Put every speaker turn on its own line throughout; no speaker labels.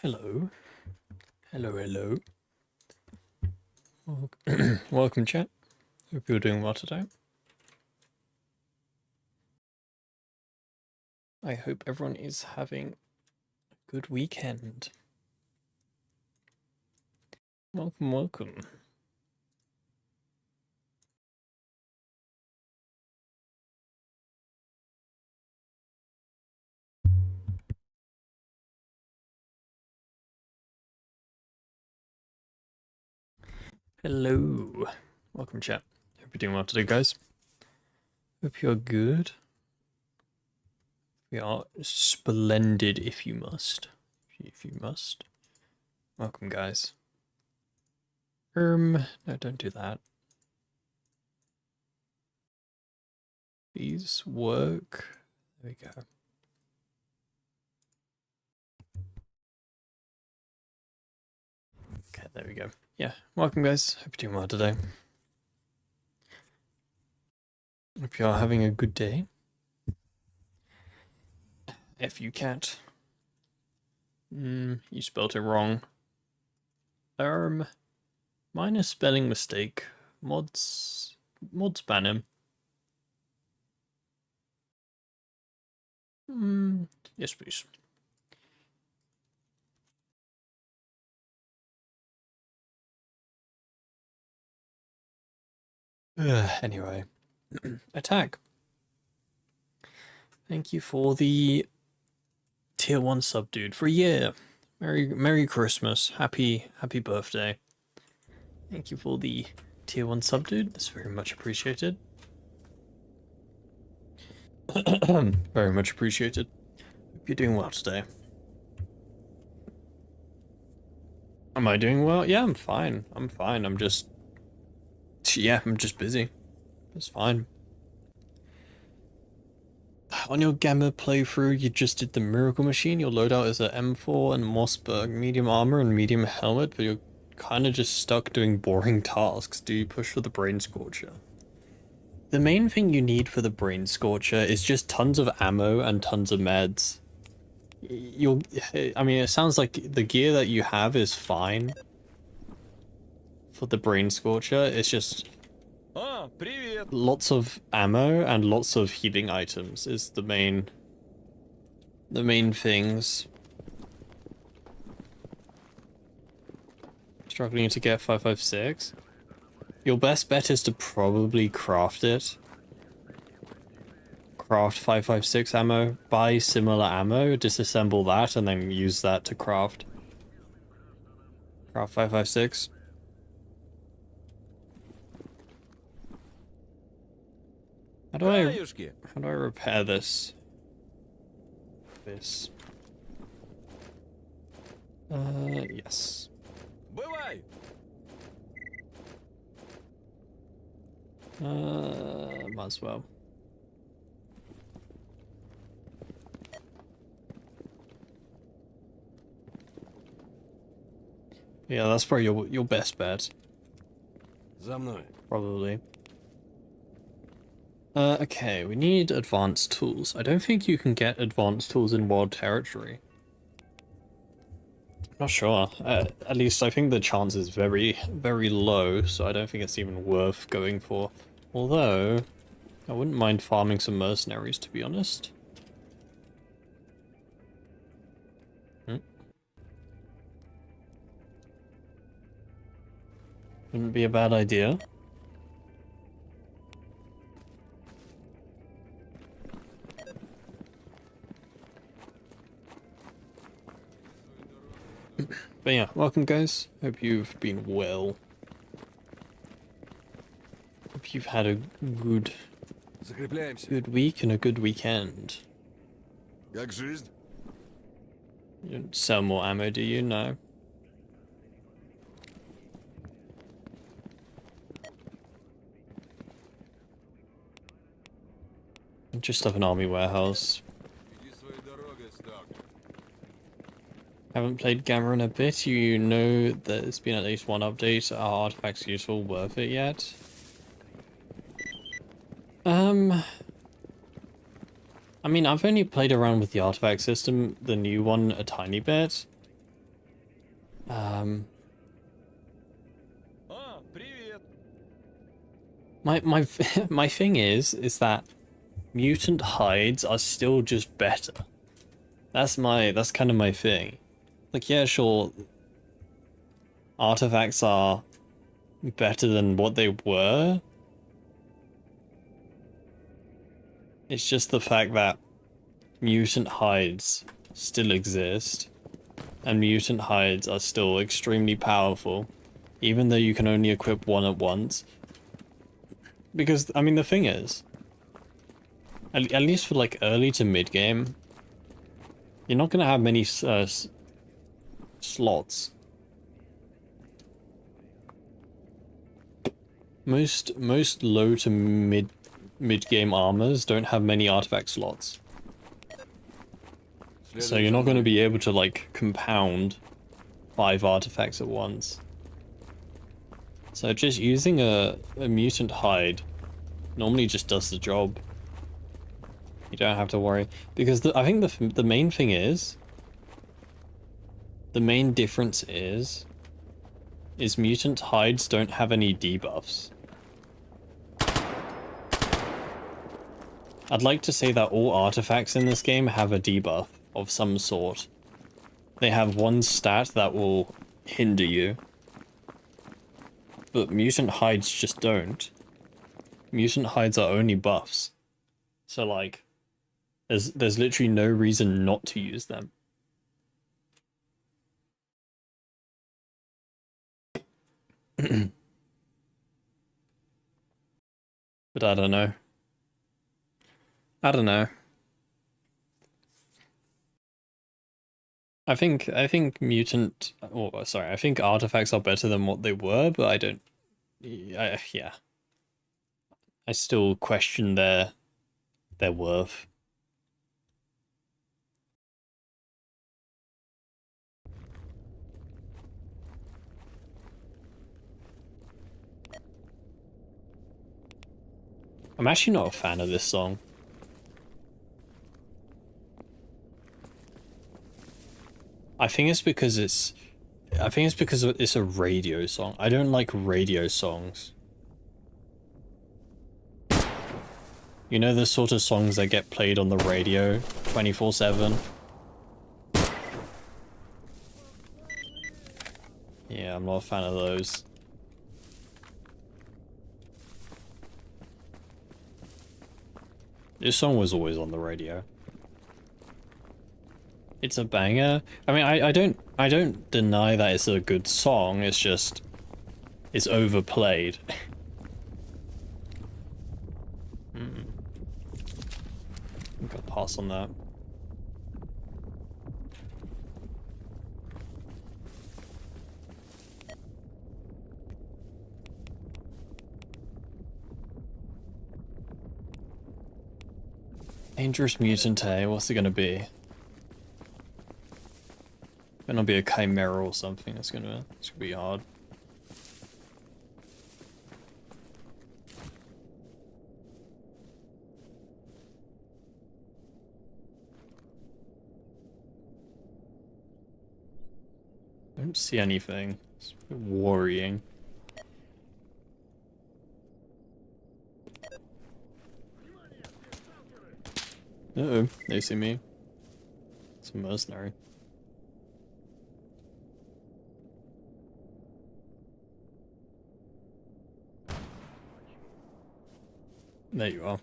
Hello. Hello, hello. Welcome, chat. Hope you're doing well today. I hope everyone is having a good weekend. Welcome, welcome. Hello. Welcome, chat. Hope you're doing well today, guys. Hope you're good. We are splendid if you must. If you must. Welcome, guys. No, don't do that. Please work. There we go. Okay, there we go. Yeah, welcome, guys. Hope you're doing well today. Hope you're having a good day. If you can't. You spelled it wrong. Minor spelling mistake. Mods ban him. Yes, please. Anyway. Attack. Thank you for the tier 1 sub, dude, for a year. Merry Christmas. Happy birthday. Thank you for the tier 1 sub, dude. That's very much appreciated. Very much appreciated. Hope you're doing well today. Am I doing well? Yeah, I'm fine. I'm just busy. It's fine. On your Gamma playthrough, you just did the Miracle Machine. Your loadout is a M4 and Mossberg, medium armor and medium helmet, but you're kind of just stuck doing boring tasks. Do you push for the Brain Scorcher? The main thing you need for the Brain Scorcher is just tons of ammo and tons of meds. I mean, it sounds like the gear that you have is fine for the Brain Scorcher. It's just lots of ammo and lots of healing items is the main things. Struggling to get 556. Your best bet is to probably craft it. Craft 556 ammo, buy similar ammo, disassemble that, and then use that to craft 556. How do I repair this? Yes. Might as well. Yeah, that's probably your best bet. Probably. Okay, we need advanced tools. I don't think you can get advanced tools in wild territory. Not sure. At least I think the chance is very, very low, so I don't think it's even worth going for. Although, I wouldn't mind farming some mercenaries, to be honest. Wouldn't be a bad idea. But yeah, welcome guys. Hope you've been well. Hope you've had a good week and a good weekend. You don't sell more ammo, do you? No. Just have an army warehouse. Haven't played Gamma in a bit. You know there's been at least one update. Are artifacts useful? Worth it yet? I mean, I've only played around with the artifact system, the new one, a tiny bit. My thing is that mutant hides are still just better. That's kind of my thing. Like, yeah, sure, artifacts are better than what they were. It's just the fact that mutant hides still exist, and mutant hides are still extremely powerful, even though you can only equip one at once. Because, I mean, the thing is, at least for like early to mid game, you're not gonna have many slots. Most low to mid game armors don't have many artifact slots. So you're not going to be able to like compound 5 artifacts at once. So just using a mutant hide normally just does the job. You don't have to worry, because I think the main thing is, the main difference is mutant hides don't have any debuffs. I'd like to say that all artifacts in this game have a debuff of some sort. They have one stat that will hinder you. But mutant hides just don't. Mutant hides are only buffs. So like, there's literally no reason not to use them. But I don't know. I don't know. I think mutant, oh sorry, I think artifacts are better than what they were, but I don't, yeah. I still question their worth. I'm actually not a fan of this song. I think it's because it's a radio song. I don't like radio songs. You know, the sort of songs that get played on the radio 24/7? Yeah, I'm not a fan of those. This song was always on the radio. It's a banger. I mean, I don't deny that it's a good song, it's just, it's overplayed. I'm gonna pass on that. Dangerous mutant, eh? What's it gonna be? Gonna be a chimera or something. It's gonna be hard. I don't see anything. It's a bit worrying. Uh-oh, they see me. It's a mercenary. There you are.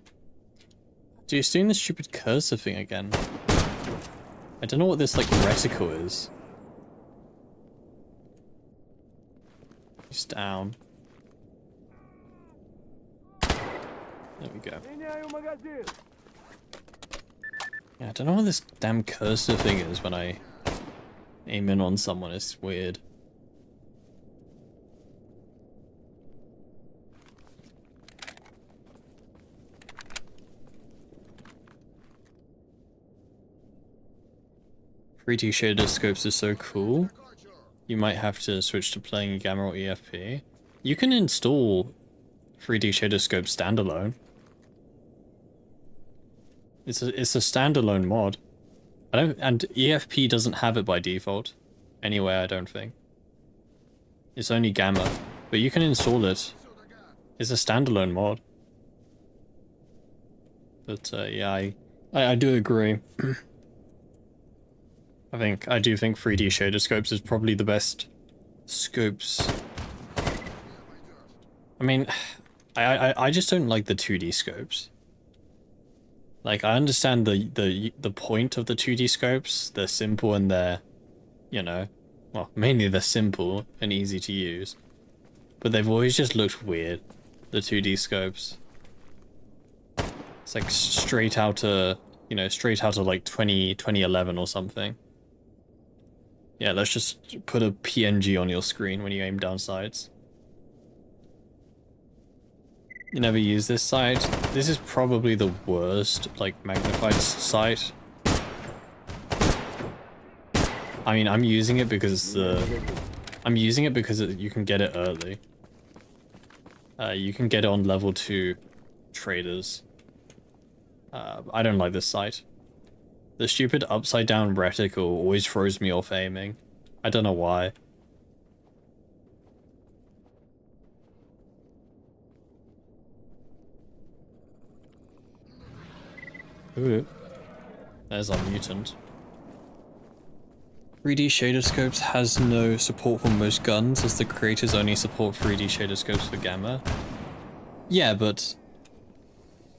Dude, he's doing this stupid cursor thing again. I don't know what this, like, reticle is. He's down. There we go. Yeah, I don't know what this damn cursor thing is when I aim in on someone. It's weird. .3D shader scopes are so cool. You might have to switch to playing Gamma or EFP. You can install 3D shader scope standalone. It's a standalone mod. And EFP doesn't have it by default. Anyway, I don't think. It's only Gamma, but you can install it. It's a standalone mod. But yeah, I do agree. I do think 3D shader scopes is probably the best scopes. I mean, I just don't like the 2D scopes. Like, I understand the point of the 2D scopes. They're simple and they're, you know, well, mainly they're simple and easy to use. But they've always just looked weird, the 2D scopes. It's like straight out of, you know, straight out of like 2011 or something. Yeah, let's just put a PNG on your screen when you aim down sights. You never use this sight. This is probably the worst, like, magnified sight. I mean, I'm using it because you can get it early. You can get it on level 2 traders. I don't like this sight. The stupid upside down reticle always throws me off aiming. I don't know why. Ooh. There's our mutant. 3D shader scopes has no support for most guns, as the creators only support 3D shader scopes for Gamma. Yeah, but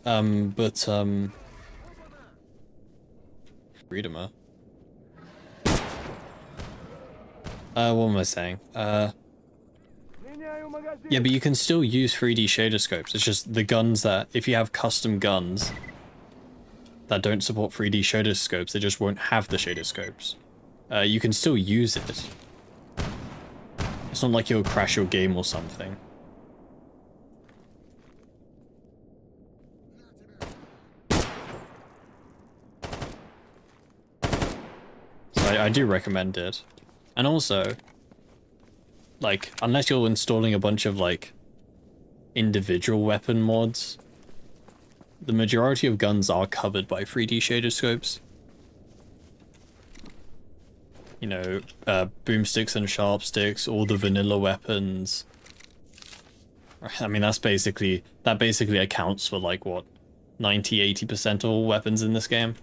Freedomer. What am I saying? Yeah, but you can still use 3D shader scopes. It's just the guns that, if you have custom guns that don't support 3D shader scopes, they just won't have the shader scopes. You can still use it. It's not like you'll crash your game or something. So I do recommend it. And also, like, unless you're installing a bunch of, like, individual weapon mods, the majority of guns are covered by 3D shader scopes. You know, boomsticks and sharpsticks, all the vanilla weapons. I mean, that basically accounts for, like, what, 90–80% of all weapons in this game.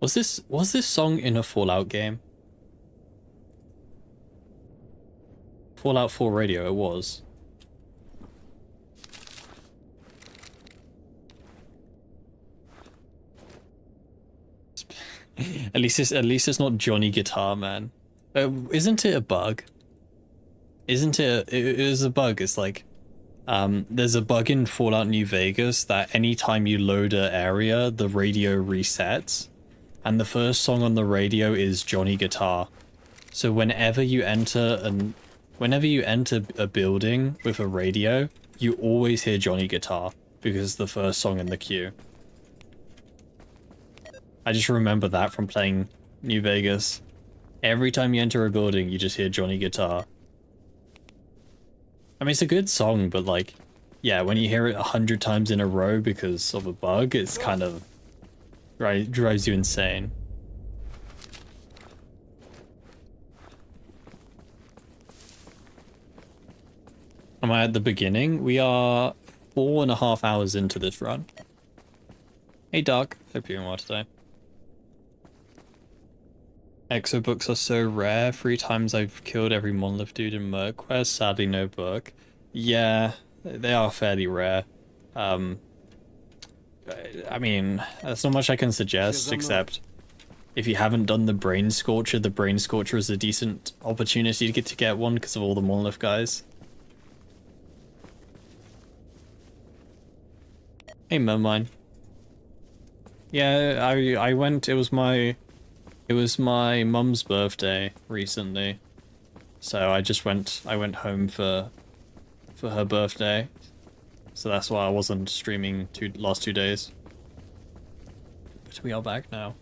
Was this song in a Fallout game? Fallout 4 radio, it was. At least it's not Johnny Guitar Man. Isn't it a bug? Isn't it? It is a bug. It's like, there's a bug in Fallout New Vegas that anytime you load an area, the radio resets, and the first song on the radio is Johnny Guitar. So whenever you enter a building with a radio, you always hear Johnny Guitar because it's the first song in the queue. I just remember that from playing New Vegas. Every time you enter a building, you just hear Johnny Guitar. I mean, it's a good song, but like, yeah, when you hear it 100 times in a row because of a bug, it's kind of, right, drives you insane. Am I at the beginning? We are 4.5 hours into this run. Hey Doc, hope you're doing well today. Exo books are so rare. 3 times I've killed every monolith dude in Merc. Sadly no book. Yeah, they are fairly rare. I mean, there's not much I can suggest except if you haven't done the Brain Scorcher is a decent opportunity to get one because of all the monolith guys. Hey Mermine. Yeah, I went, it was my mum's birthday recently. So I went home for her birthday. So that's why I wasn't streaming last 2 days. But we are back now.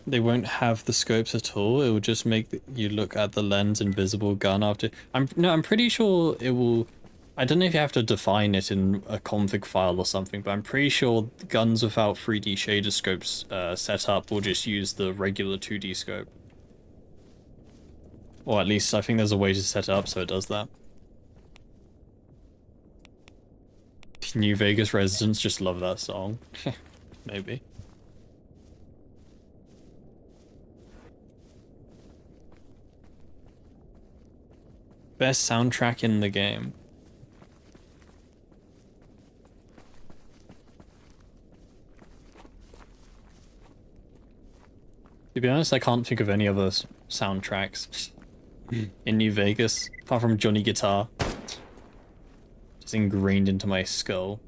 They won't have the scopes at all. It will just make you look at the lens invisible gun after. I'm pretty sure it will. I don't know if you have to define it in a config file or something, but I'm pretty sure guns without 3D shader scopes set up will just use the regular 2D scope. Or at least I think there's a way to set it up so it does that. New Vegas residents just love that song. Maybe. Best soundtrack in the game. To be honest, I can't think of any other soundtracks in New Vegas, apart from Johnny Guitar. Just ingrained into my skull.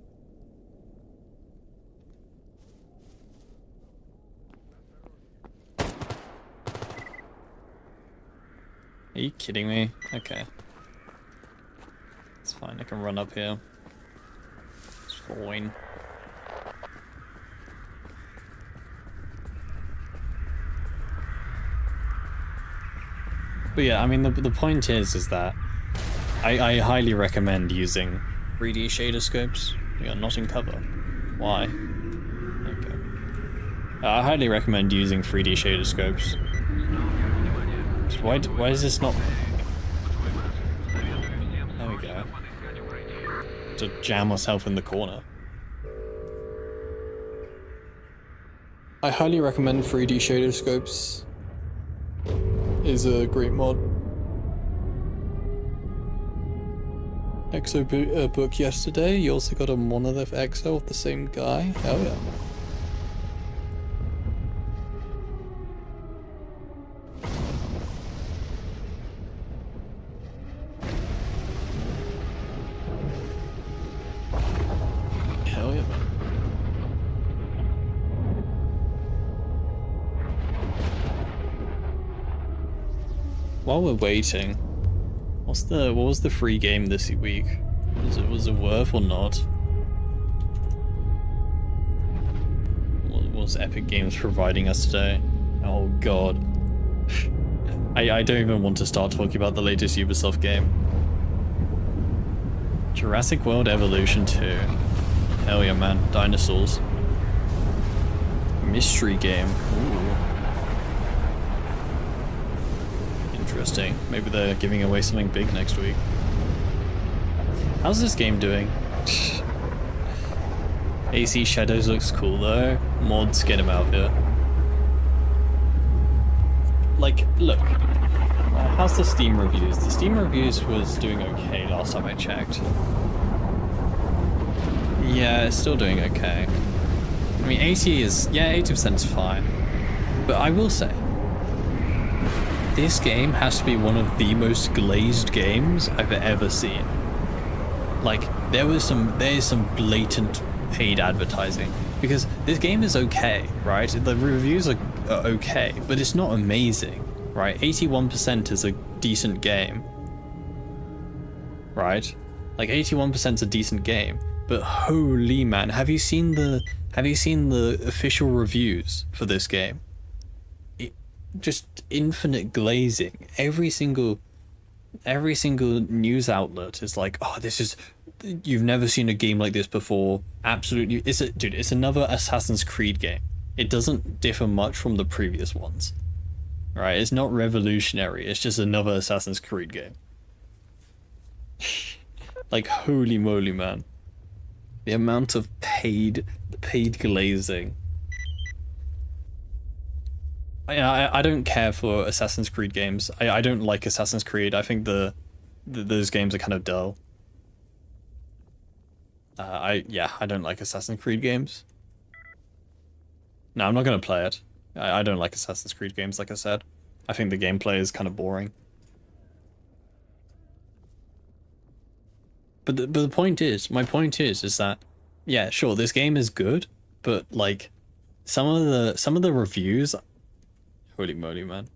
Are you kidding me? Okay. It's fine, I can run up here. It's fine. But yeah, I mean, the point is that I highly recommend using 3D shader scopes. We are not in cover. Why? Okay. I highly recommend using 3D shader scopes. So why is this not... There we go. To jam myself in the corner. I highly recommend 3D shader scopes. Is a great mod. Exo book yesterday. You also got a Monolith Exo of the same guy. Hell yeah. Hell yeah, man. While we're waiting, what was the free game this week? Was it worth or not? What was Epic Games providing us today? Oh god. I don't even want to start talking about the latest Ubisoft game. Jurassic World Evolution 2. Hell yeah, man. Dinosaurs. Mystery game. Ooh. Interesting. Maybe they're giving away something big next week. How's this game doing? AC Shadows looks cool though. Mods, get him out here. Like, look. How's the Steam reviews? The Steam reviews was doing okay last time I checked. Yeah, it's still doing okay. I mean, 80% is fine. But I will say, this game has to be one of the most glazed games I've ever seen. Like, there is some blatant paid advertising. Because this game is okay, right? The reviews are okay, but it's not amazing, right? 81% is a decent game. Right? Like 81% is a decent game. But holy man, have you seen the official reviews for this game? Just infinite glazing. Every single news outlet is like, oh, you've never seen a game like this before. Absolutely, it's another Assassin's Creed game. It doesn't differ much from the previous ones, right? It's not revolutionary. It's just another Assassin's Creed game. Like, holy moly, man! The amount of paid glazing. I don't care for Assassin's Creed games. I don't like Assassin's Creed. I think those games are kind of dull. I don't like Assassin's Creed games. No, I'm not gonna play it. I don't like Assassin's Creed games, like I said. I think the gameplay is kind of boring. But the point is, my point is that, yeah, sure, this game is good, but like some of the reviews. Holy moly, man.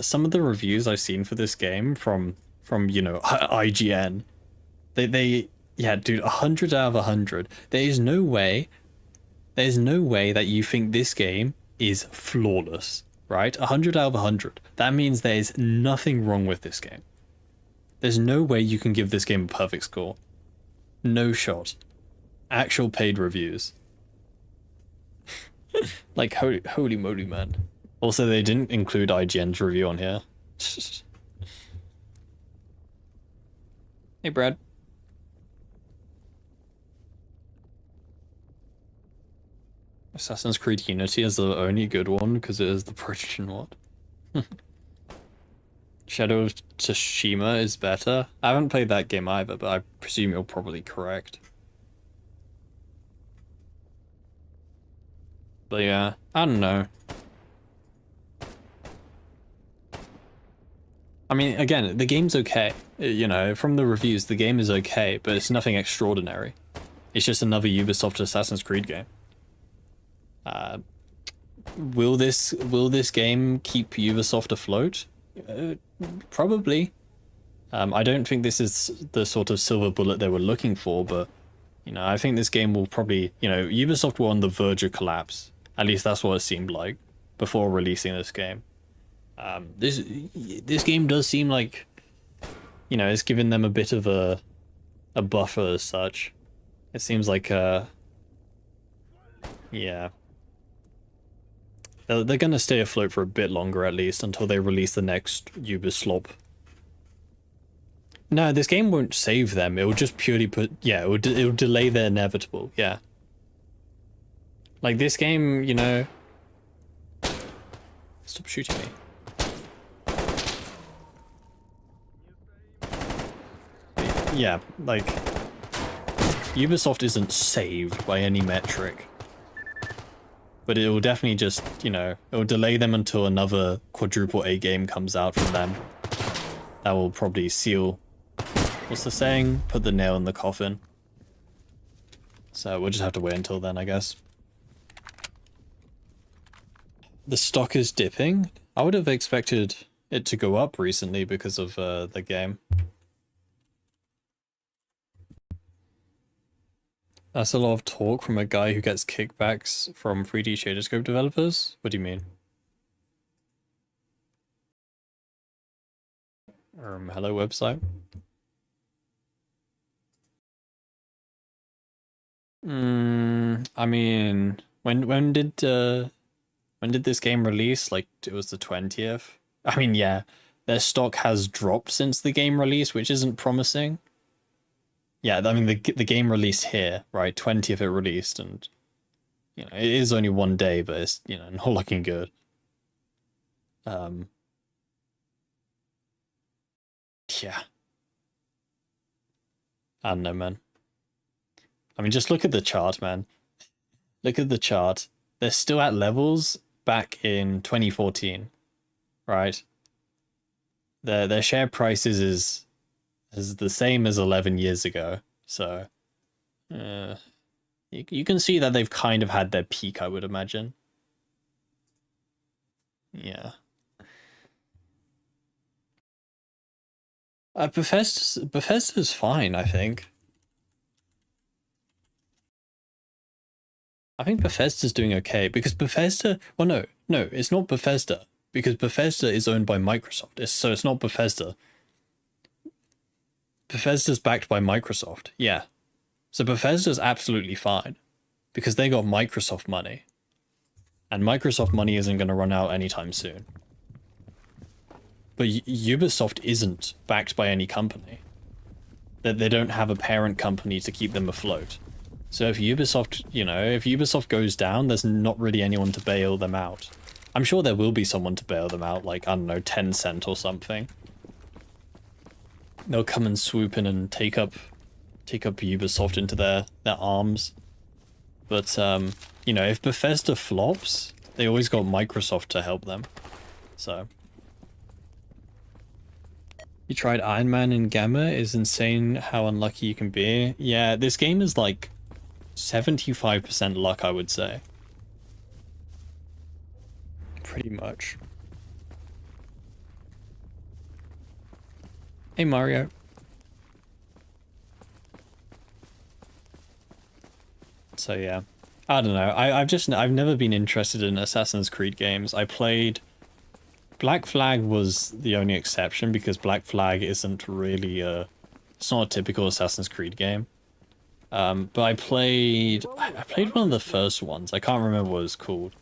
Some of the reviews I've seen for this game from you know, IGN, yeah, dude, 100 out of 100. There's no way that you think this game is flawless, right? 100 out of 100. That means there is nothing wrong with this game. There's no way you can give this game a perfect score. No shot. Actual paid reviews. Like, holy moly, man. Also, they didn't include IGN's review on here. Hey, Brad. Assassin's Creed Unity is the only good one because it is the Persian mod. Shadow of Tsushima is better. I haven't played that game either, but I presume you're probably correct. But yeah, I don't know. I mean, again, the game's okay. You know, from the reviews, the game is okay, but it's nothing extraordinary. It's just another Ubisoft Assassin's Creed game. Will this game keep Ubisoft afloat? Probably. I don't think this is the sort of silver bullet they were looking for, but you know, I think this game will probably, you know, Ubisoft were on the verge of collapse. At least that's what it seemed like before releasing this game. This game does seem like, you know, it's given them a bit of a buffer as such. It seems like yeah. They're gonna stay afloat for a bit longer at least until they release the next Ubisoft. No, this game won't save them. It will just purely it will delay the inevitable. Yeah. Like this game, you know. Stop shooting me. Yeah, like Ubisoft isn't saved by any metric. But it will definitely just, you know, it will delay them until another quadruple A game comes out from them. That will probably seal, what's the saying? Put the nail in the coffin. So we'll just have to wait until then, I guess. The stock is dipping. I would have expected it to go up recently because of the game. That's a lot of talk from a guy who gets kickbacks from 3D Shadowscope developers? What do you mean? Hello website? I mean, when did this game release? Like, it was the 20th? I mean, yeah, their stock has dropped since the game release, which isn't promising. Yeah, I mean, the game released here, right? 20th it released, and, you know, it is only one day, but it's, you know, not looking good. Yeah. I don't know, man. I mean, just look at the chart, man. Look at the chart. They're still at levels back in 2014, right? Their share prices is the same as 11 years ago, so you can see that they've kind of had their peak, I would imagine. Yeah. Bethesda's fine, I think. I think Bethesda's doing okay because Bethesda. Well, no, it's not Bethesda because Bethesda is owned by Microsoft. So it's not Bethesda. Bethesda's backed by Microsoft. Yeah, so Bethesda's absolutely fine because they got Microsoft money, and Microsoft money isn't going to run out anytime soon. But Ubisoft isn't backed by any company. They don't have a parent company to keep them afloat. So if Ubisoft, you know, if Ubisoft goes down, there's not really anyone to bail them out. I'm sure there will be someone to bail them out, like, I don't know, Tencent or something. They'll come and swoop in and take up Ubisoft into their arms. But, you know, if Bethesda flops, they always got Microsoft to help them. So. You tried Ironman in Gamma? Is insane how unlucky you can be. Yeah, this game is like 75% luck, I would say. Pretty much. Hey, Mario. So yeah, I don't know. I've never been interested in Assassin's Creed games. I played Black Flag was the only exception because Black Flag isn't really it's not a typical Assassin's Creed game. But I played one of the first ones. I can't remember what it was called.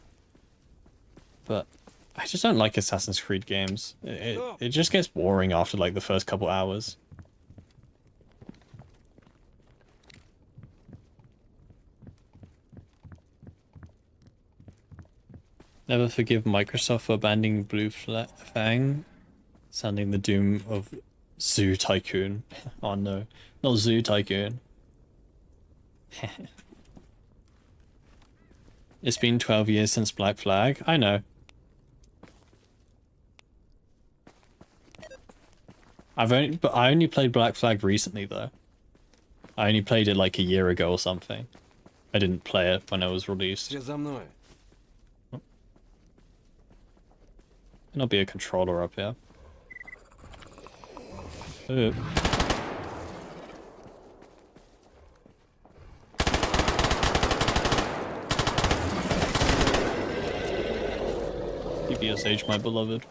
But I just don't like Assassin's Creed games. It just gets boring after like the first couple hours. Never forgive Microsoft for abandoning Fang, sounding the doom of Zoo Tycoon. Oh no, not Zoo Tycoon. It's been 12 years since Black Flag. I know. But I only played Black Flag recently though. I only played it like a year ago or something. I didn't play it when it was released. There'll be a controller up here. Ooh. PBSH, my beloved.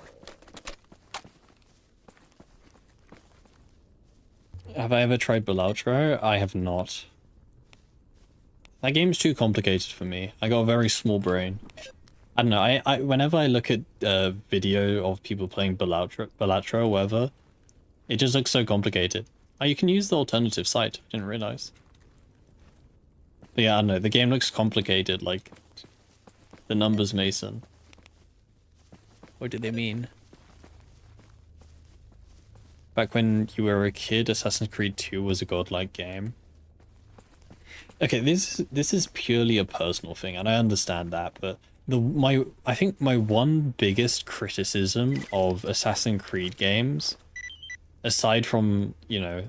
Have I ever tried Loadout? I have not. That game's too complicated for me. I got a very small brain. I don't know, whenever I look at video of people playing Balatro or whatever, it just looks so complicated. Oh, you can use the alternative site. I didn't realize. But yeah, I don't know, the game looks complicated, like the numbers Mason. What do they mean? Back when you were a kid, Assassin's Creed 2 was a godlike game. Okay, this is purely a personal thing, and I understand that, but I think my one biggest criticism of Assassin's Creed games, aside from, you know,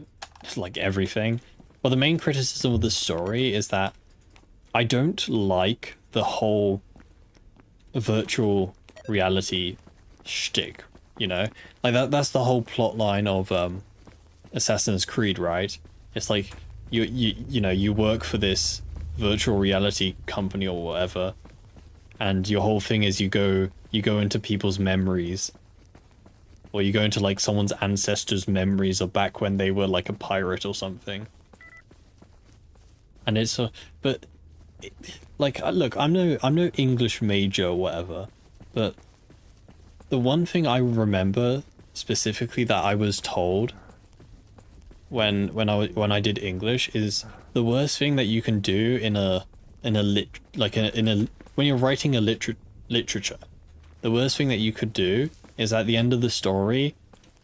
like everything, well, the main criticism of the story is that I don't like the whole virtual reality shtick, you know? Like that's the whole plot line of Assassin's Creed, right? It's like you know, you work for this virtual reality company or whatever, and your whole thing is you go into people's memories, or you go into like someone's ancestors' memories of back when they were like a pirate or something. And it's but like, look, I'm no English major or whatever, but the one thing I remember specifically that I was told when I did English is the worst thing that you can do in a when you're writing a literature, the worst thing that you could do is at the end of the story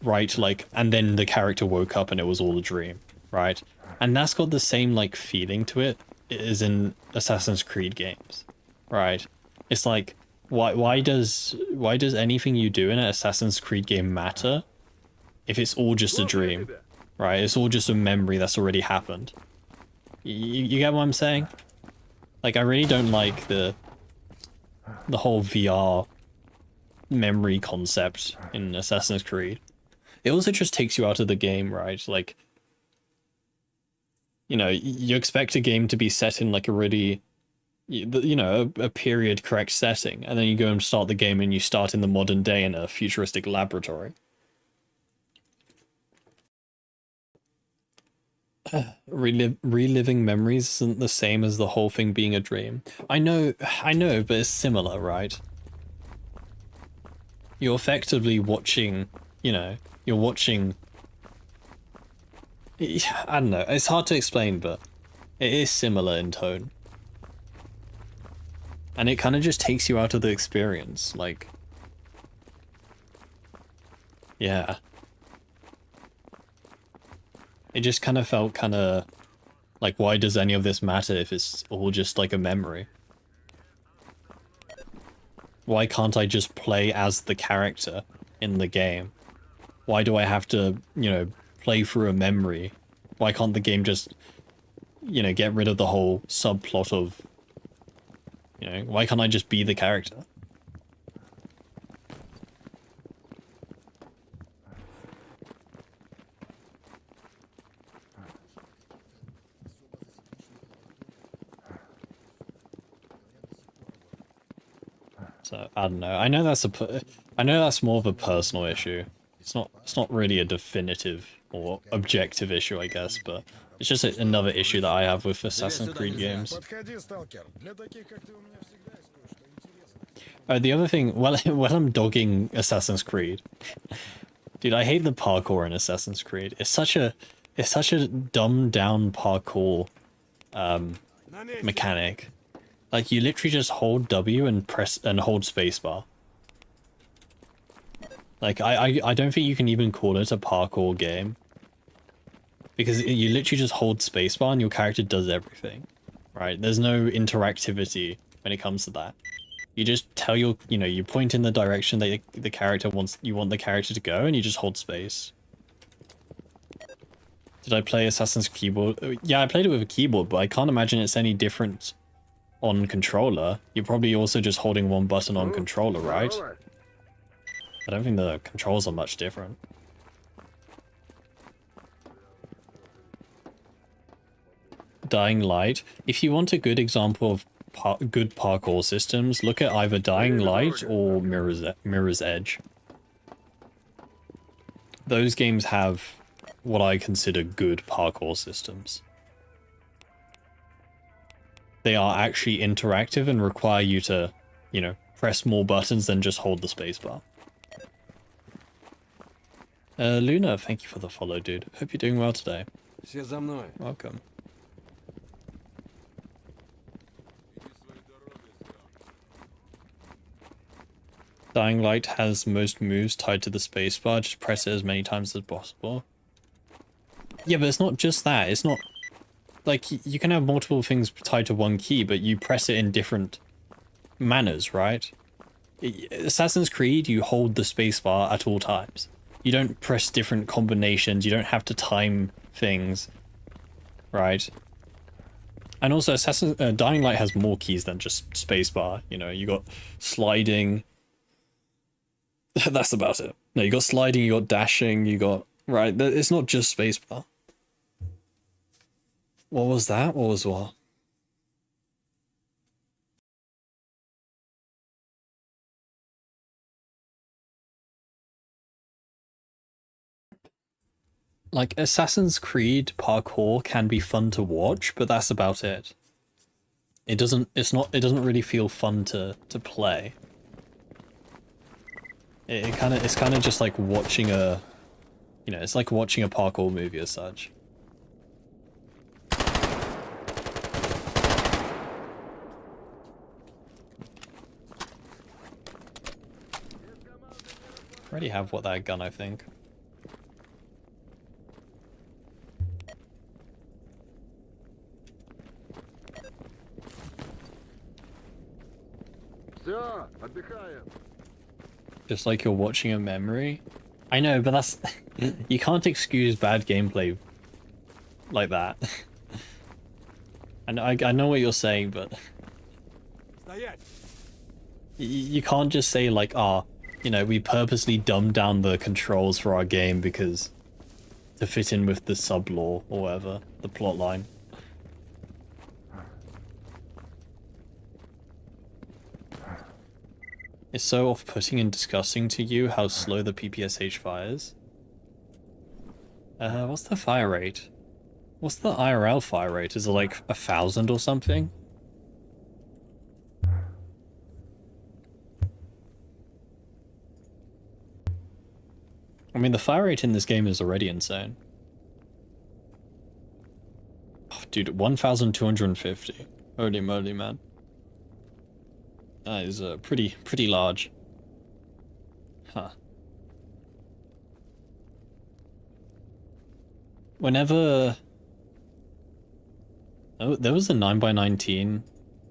write like, and then the character woke up and it was all a dream, right? And that's got the same like feeling to it as in Assassin's Creed games, right? It's like, why does anything you do in an Assassin's Creed game matter if it's all just a dream, right? It's all just a memory that's already happened. You get what I'm saying? Like, I really don't like the whole VR memory concept in Assassin's Creed. It also just takes you out of the game, right? Like, you know, you expect a game to be set in like a really, you know, a period correct setting, and then you go and start the game and you start in the modern day in a futuristic laboratory. Reliving memories isn't the same as the whole thing being a dream. I know, but it's similar, right? You're effectively watching, you know, you're watching... I don't know, it's hard to explain, but it is similar in tone. And it kind of just takes you out of the experience, like... Yeah. It just kind of felt kind of like, why does any of this matter if it's all just like a memory? Why can't I just play as the character in the game? Why do I have to, you know, play through a memory? Why can't the game just, you know, get rid of the whole subplot of, you know, why can't I just be the character? So I don't know. I know that's more of a personal issue. It's not really a definitive or objective issue, I guess, but it's just another issue that I have with Assassin's Creed games. The other thing, well, when I'm dogging Assassin's Creed, dude, I hate the parkour in Assassin's Creed. It's such a dumbed down parkour mechanic. Like, you literally just hold W and press and hold spacebar. Like, I don't think you can even call it a parkour game. Because you literally just hold spacebar and your character does everything. Right? There's no interactivity when it comes to that. You just tell you point in the direction that the character you want the character to go, and you just hold space. Did I play Assassin's keyboard? Yeah, I played it with a keyboard, but I can't imagine it's any different on controller. You're probably also just holding one button on controller, right? I don't think the controls are much different. Dying Light. If you want a good example of good parkour systems, look at either Dying Light or Mirror's Edge. Those games have what I consider good parkour systems. They are actually interactive and require you to, press more buttons than just hold the spacebar. Luna, thank you for the follow, dude. Hope you're doing well today. Welcome. Dying Light has most moves tied to the spacebar, just press it as many times as possible. Yeah, but it's not just that, it's not... Like, you can have multiple things tied to one key, but you press it in different manners, right? Assassin's Creed, you hold the spacebar at all times. You don't press different combinations, you don't have to time things, right? And also, Dying Light has more keys than just spacebar, you got sliding... That's about it. No, you got sliding, you got dashing, you got... Right, it's not just spacebar. What was that? What was what? Like, Assassin's Creed parkour can be fun to watch, but that's about it. It doesn't really feel fun to play. It's kind of just like watching a, it's like watching a parkour movie as such. Already have that gun, I think. Just like you're watching a memory. I know, but that's... You can't excuse bad gameplay like that. I know what you're saying, but... You can't just say like, we purposely dumbed down the controls for our game because... to fit in with the sub-lore or whatever, the plot line. It's so off-putting and disgusting to you how slow the PPSH fires. What's the fire rate? What's the IRL fire rate? Is it like 1,000 or something? I mean, the fire rate in this game is already insane. Oh, dude, 1,250. Holy moly, man. That is pretty large. Huh. Whenever... Oh, there was a 9x19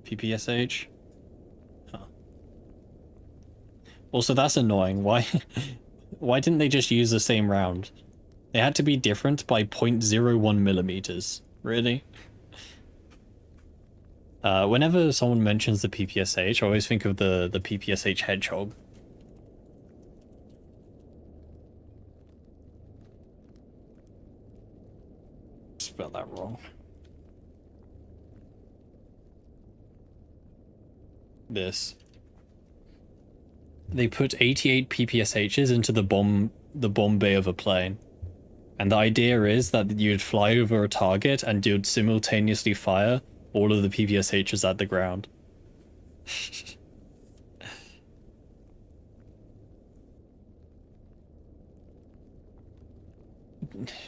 PPSH. Huh. Also, that's annoying. Why didn't they just use the same round? They had to be different by 0.01 millimeters. Really? Whenever someone mentions the PPSH, I always think of the PPSH hedgehog. Spelled that wrong. This. they put 88 PPSHs into the bomb bay of a plane. And the idea is that you'd fly over a target and you'd simultaneously fire all of the PPSHs at the ground.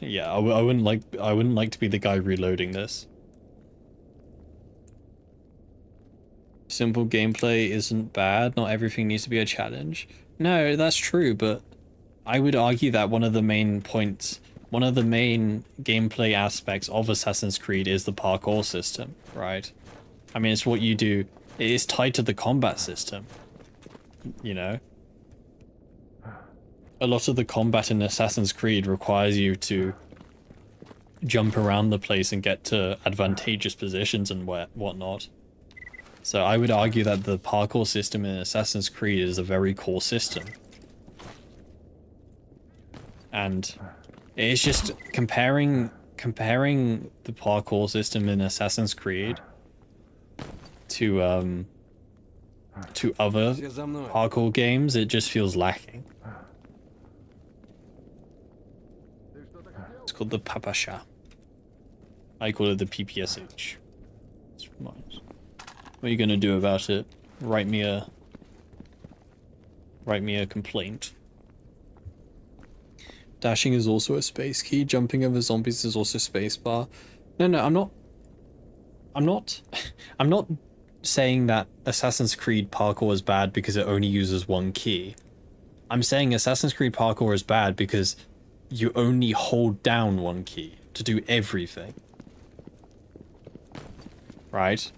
Yeah, I wouldn't like to be the guy reloading this. Simple gameplay isn't bad. Not everything needs to be a challenge. No, that's true, but I would argue that one of the main gameplay aspects of Assassin's Creed is the parkour system, right? I mean, it's what you do. It is tied to the combat system, you know? A lot of the combat in Assassin's Creed requires you to jump around the place and get to advantageous positions and whatnot. So I would argue that the parkour system in Assassin's Creed is a very core system. And it's just comparing the parkour system in Assassin's Creed to other parkour games, it just feels lacking. It's called the Papasha. I call it the PPSH. It's mine. What are you gonna do about it? Write me a complaint. Dashing is also a space key. Jumping over zombies is also spacebar. No, I'm not saying that Assassin's Creed parkour is bad because it only uses one key. I'm saying Assassin's Creed parkour is bad because you only hold down one key to do everything. Right?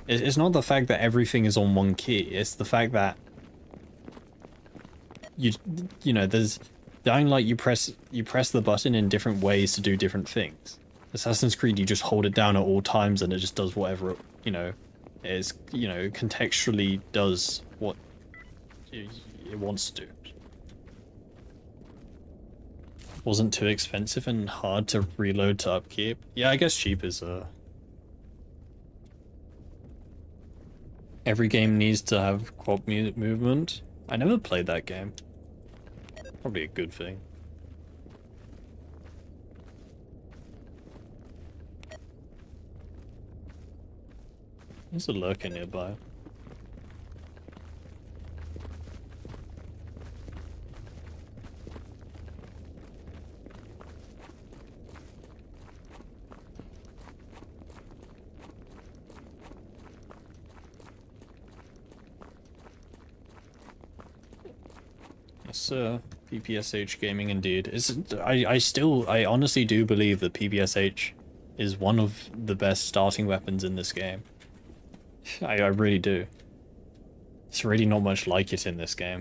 It's not the fact that everything is on one key, it's the fact that you know, there's Dying Light, you press the button in different ways to do different things. Assassin's Creed, you just hold it down at all times and it just does whatever, you know, is, you know, contextually does what it wants to do. Wasn't too expensive and hard to reload to upkeep. Yeah, I guess cheap is every game needs to have quad movement. I never played that game. Probably a good thing. There's a lurker nearby. Yes, PPSH gaming indeed. I honestly do believe that PPSH is one of the best starting weapons in this game. I really do. There's really not much like it in this game.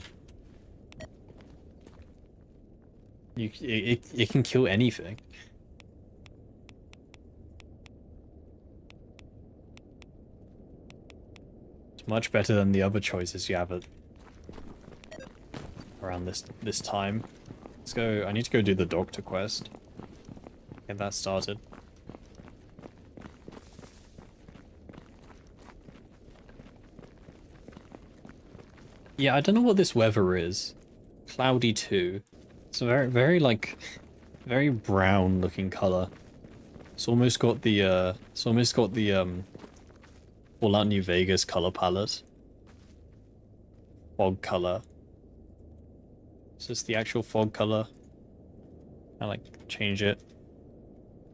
It can kill anything. It's much better than the other choices you have around this time. Let's go. I need to go do the doctor quest. Get that started. Yeah, I don't know what this weather is. Cloudy too. It's a very like very brown looking color. It's almost got the Fallout New Vegas color palette. Fog color. Is this the actual fog color? I like change it.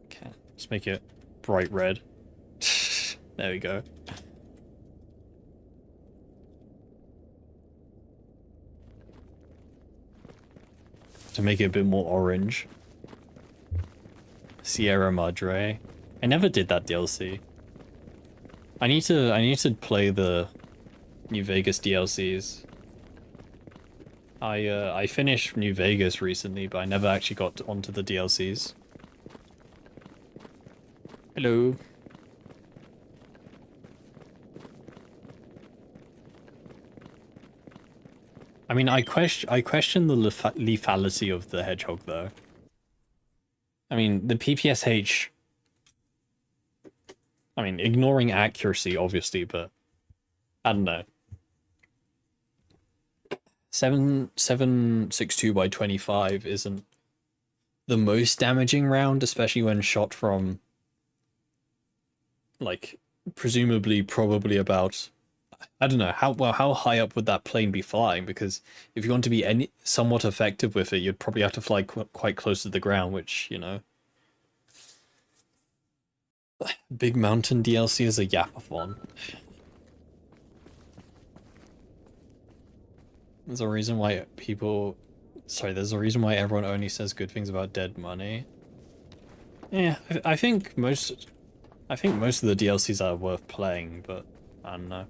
Okay, let's make it bright red. There we go. To make it a bit more orange. Sierra Madre. I never did that DLC. I need to play the New Vegas DLCs. I finished New Vegas recently, but I never actually got onto the DLCs. Hello. I mean, I question the lethality of the hedgehog, though. I mean, the PPSH... I mean, ignoring accuracy, obviously, but... I don't know. 7.62 by 25 isn't the most damaging round, especially when shot from, like, presumably probably about, I don't know, how high up would that plane be flying? Because if you want to be somewhat effective with it, you'd probably have to fly quite close to the ground, which, you know. Big Mountain DLC is a yapathon. There's a reason why there's a reason why everyone only says good things about Dead Money. Yeah, I think most of the DLCs are worth playing, but I don't know.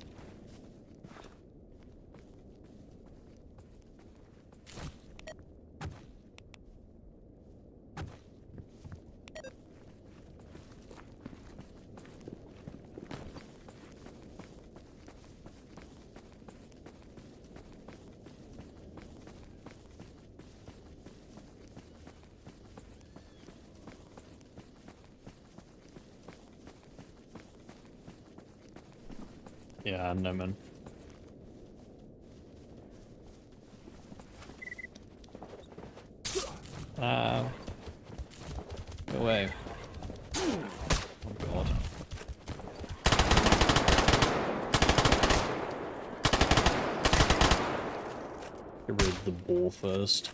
Yeah, no man. Go away. Oh god. Get rid of the ball first.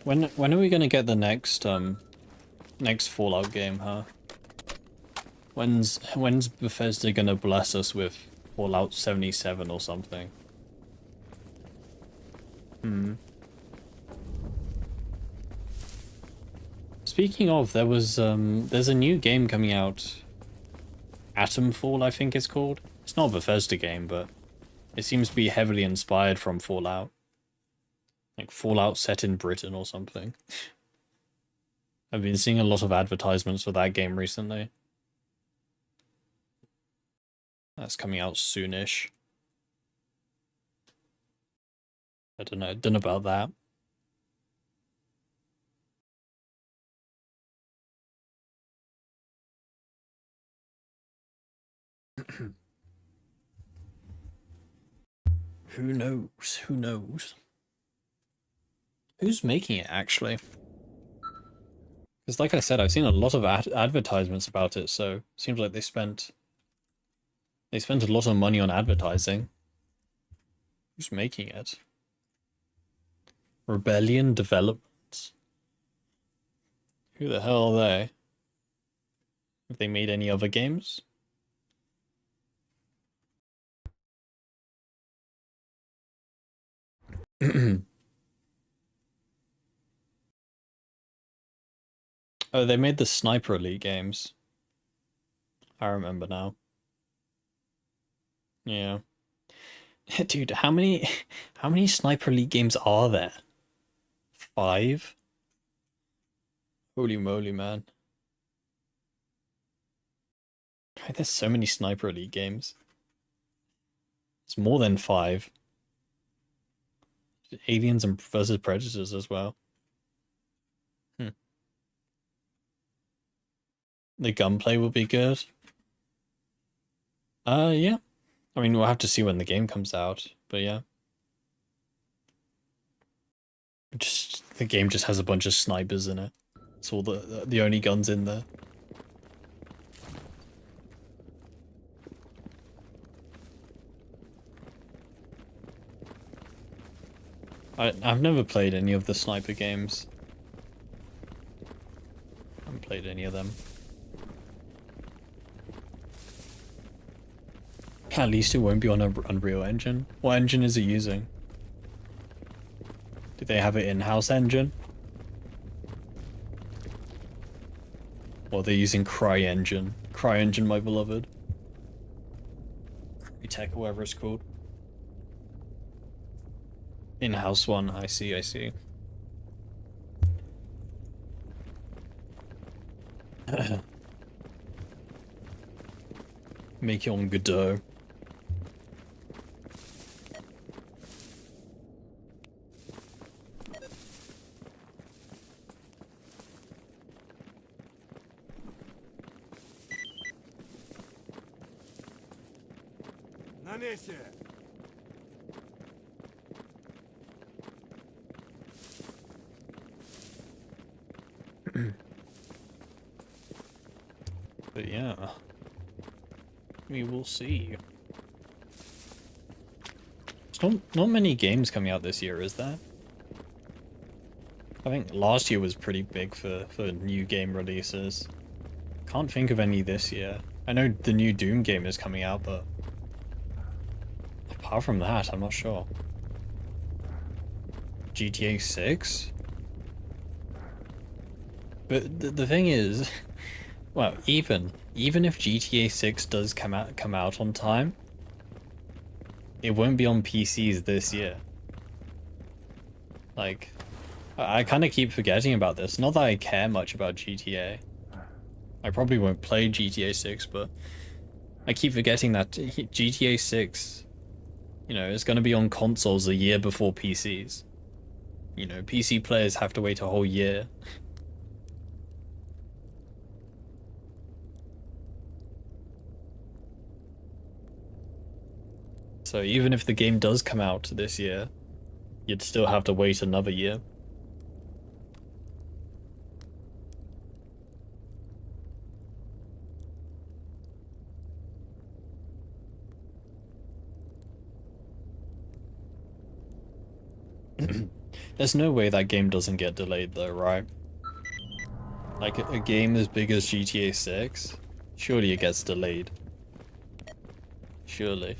When are we gonna get the next Fallout game, huh? When's Bethesda gonna bless us with Fallout 77 or something? Speaking of, there's a new game coming out. Atomfall, I think it's called. It's not a Bethesda game, but it seems to be heavily inspired from Fallout. Like Fallout set in Britain or something. I've been seeing a lot of advertisements for that game recently. That's coming out soonish. I don't know about that. Who knows? Who knows? Who's making it, actually? Because like I said, I've seen a lot of advertisements about it, so it seems like they spent a lot of money on advertising. Who's making it? Rebellion Developments. Who the hell are they? Have they made any other games? Oh, they made the Sniper Elite games. I remember now. Yeah. Dude, how many Sniper Elite games are there? 5? Holy moly, man. There's so many Sniper Elite games. It's more than 5. Aliens and versus Predators as well. The gunplay will be good. Yeah. I mean, we'll have to see when the game comes out, but yeah. Just the game just has a bunch of snipers in it. It's all the only guns in there. I've never played any of the sniper games. I haven't played any of them. At least it won't be on an Unreal Engine. What engine is it using? Do they have an in-house engine? Or they're using CryEngine. CryEngine, my beloved. Tech, whatever it's called. In-house one, I see, I see. Make it on Godot.
На месте!
But yeah, we will see. There's not many games coming out this year, is there? I think last year was pretty big for new game releases. Can't think of any this year. I know the new Doom game is coming out, but apart from that, I'm not sure. GTA 6? But the thing is, well, even if GTA 6 does come out on time, it won't be on PCs this year. Like, I kind of keep forgetting about this. Not that I care much about GTA. I probably won't play GTA 6, but I keep forgetting that GTA 6, you know, is going to be on consoles a year before PCs. You know, PC players have to wait a whole year. So even if the game does come out this year, you'd still have to wait another year. There's no way that game doesn't get delayed though, right? Like a game as big as GTA 6, surely it gets delayed. Surely.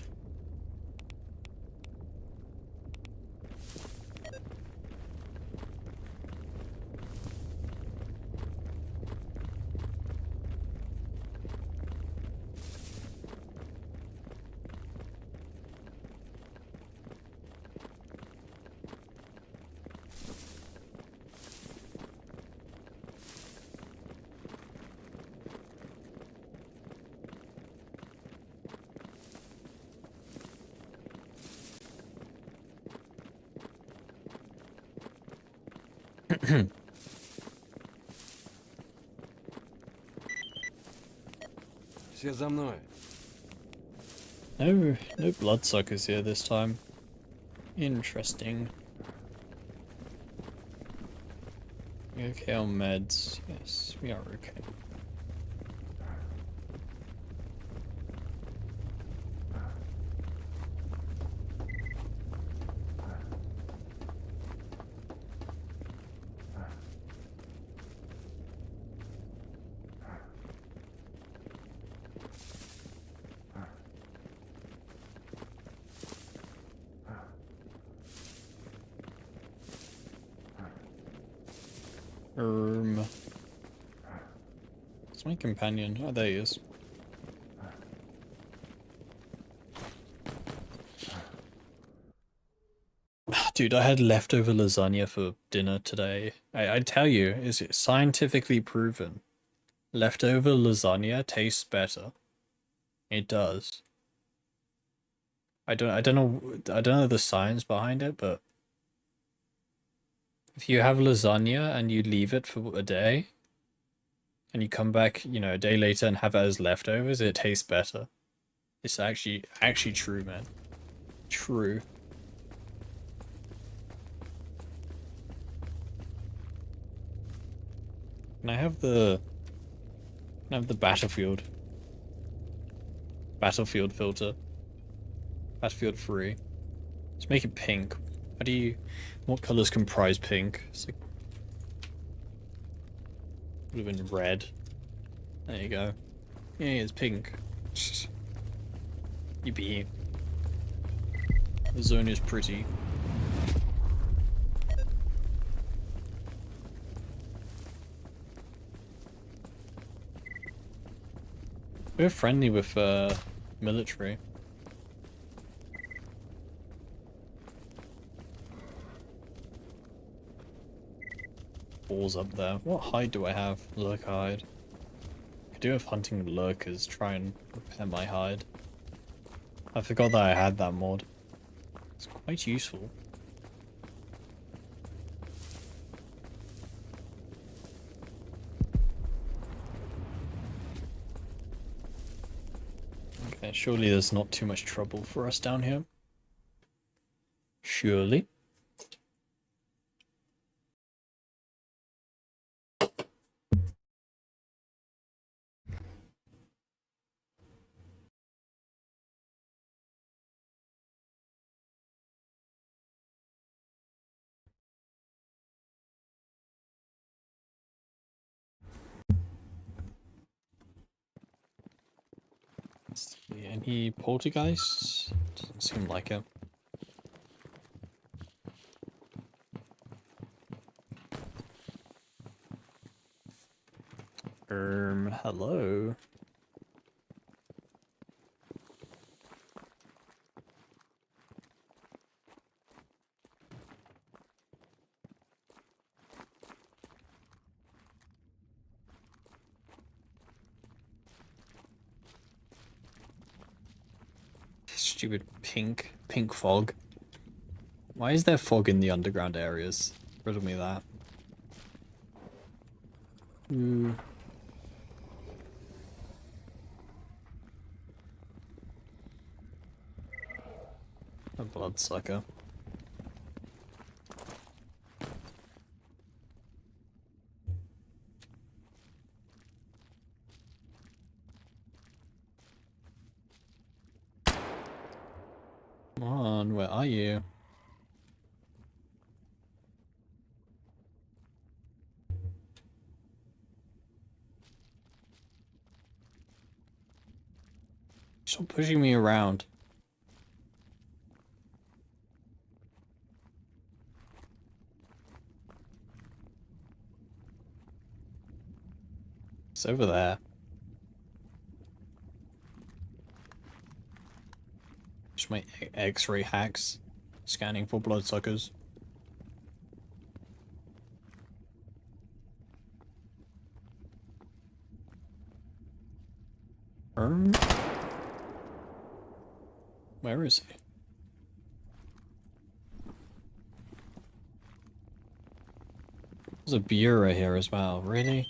Все за мной.
No bloodsuckers here this time. Interesting. We okay on meds? Yes, we are okay. It's my companion. Oh, there he is. Dude, I had leftover lasagna for dinner today. I tell you, is it scientifically proven? Leftover lasagna tastes better. It does. I don't know the science behind it, but if you have lasagna and you leave it for a day, and you come back, you know, a day later and have it as leftovers, it tastes better. It's actually true, man. True. Can I have the battlefield filter? Battlefield 3. Let's make it pink. What colors comprise pink? It's like, would have been red. There you go. Yeah, it's pink. Yippee. The zone is pretty. We're friendly with military. Balls up there. What hide do I have? Lurk hide. I could do with hunting lurkers, try and repair my hide. I forgot that I had that mod. It's quite useful. Okay, surely there's not too much trouble for us down here. Surely. Any poltergeists? Doesn't seem like it. Hello. Stupid pink fog. Why is there fog in the underground areas? Riddle me that. Ooh. A bloodsucker. Come on, where are you? Stop pushing me around. It's over there. Just my X-ray hacks. Scanning for bloodsuckers. Where is he? There's a bureau here as well, really?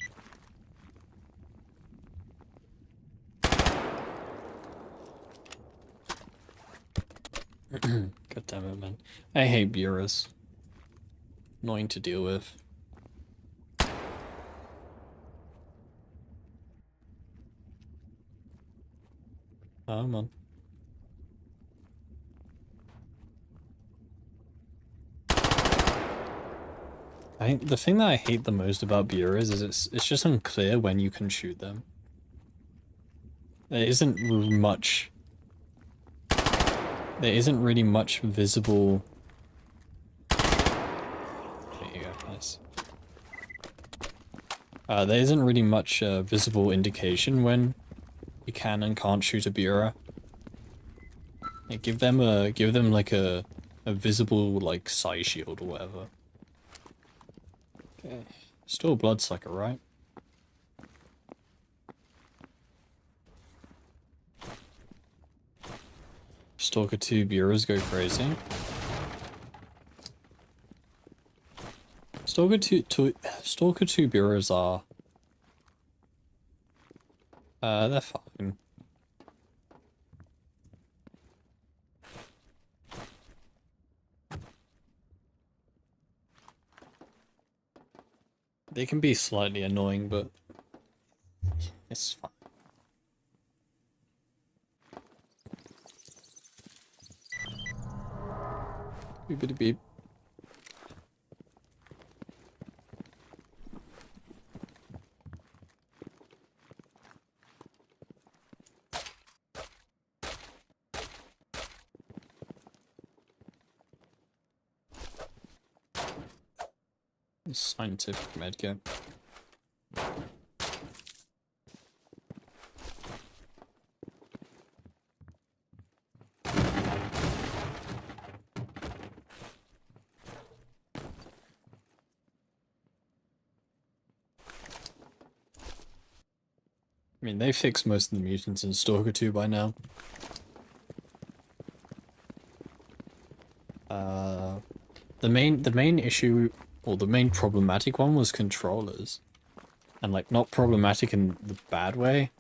God damn it, man. I hate bureaus. Annoying to deal with. Oh, man. I think the thing that I hate the most about bureaus is it's just unclear when you can shoot them. There isn't much. There isn't really much visible. There you go, nice. There isn't really much visible indication when you can and can't shoot a bureau. Yeah, give them like a visible like size shield or whatever. Okay, still a bloodsucker, right? Stalker 2 bureaus go crazy. Stalker 2 bureaus are they're fine. They can be slightly annoying, but it's fine. Beep beep. Scientific medkit. I mean, they fixed most of the mutants in Stalker 2 by now. The main issue, or the main problematic one, was controllers. And like, not problematic in the bad way.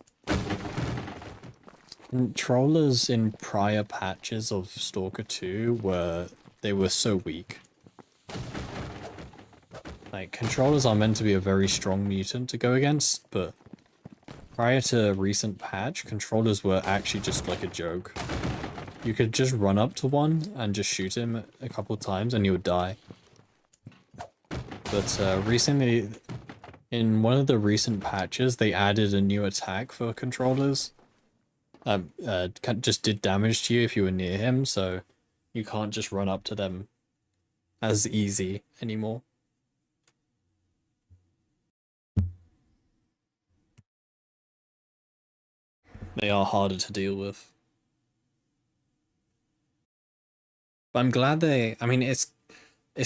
Controllers in prior patches of Stalker 2 they were so weak. Like, controllers are meant to be a very strong mutant to go against, but prior to a recent patch, controllers were actually just like a joke. You could just run up to one and just shoot him a couple times and he would die. But recently, in one of the recent patches, they added a new attack for controllers. Just did damage to you if you were near him, so you can't just run up to them as easy anymore. They are harder to deal with. But I'm glad I mean, it's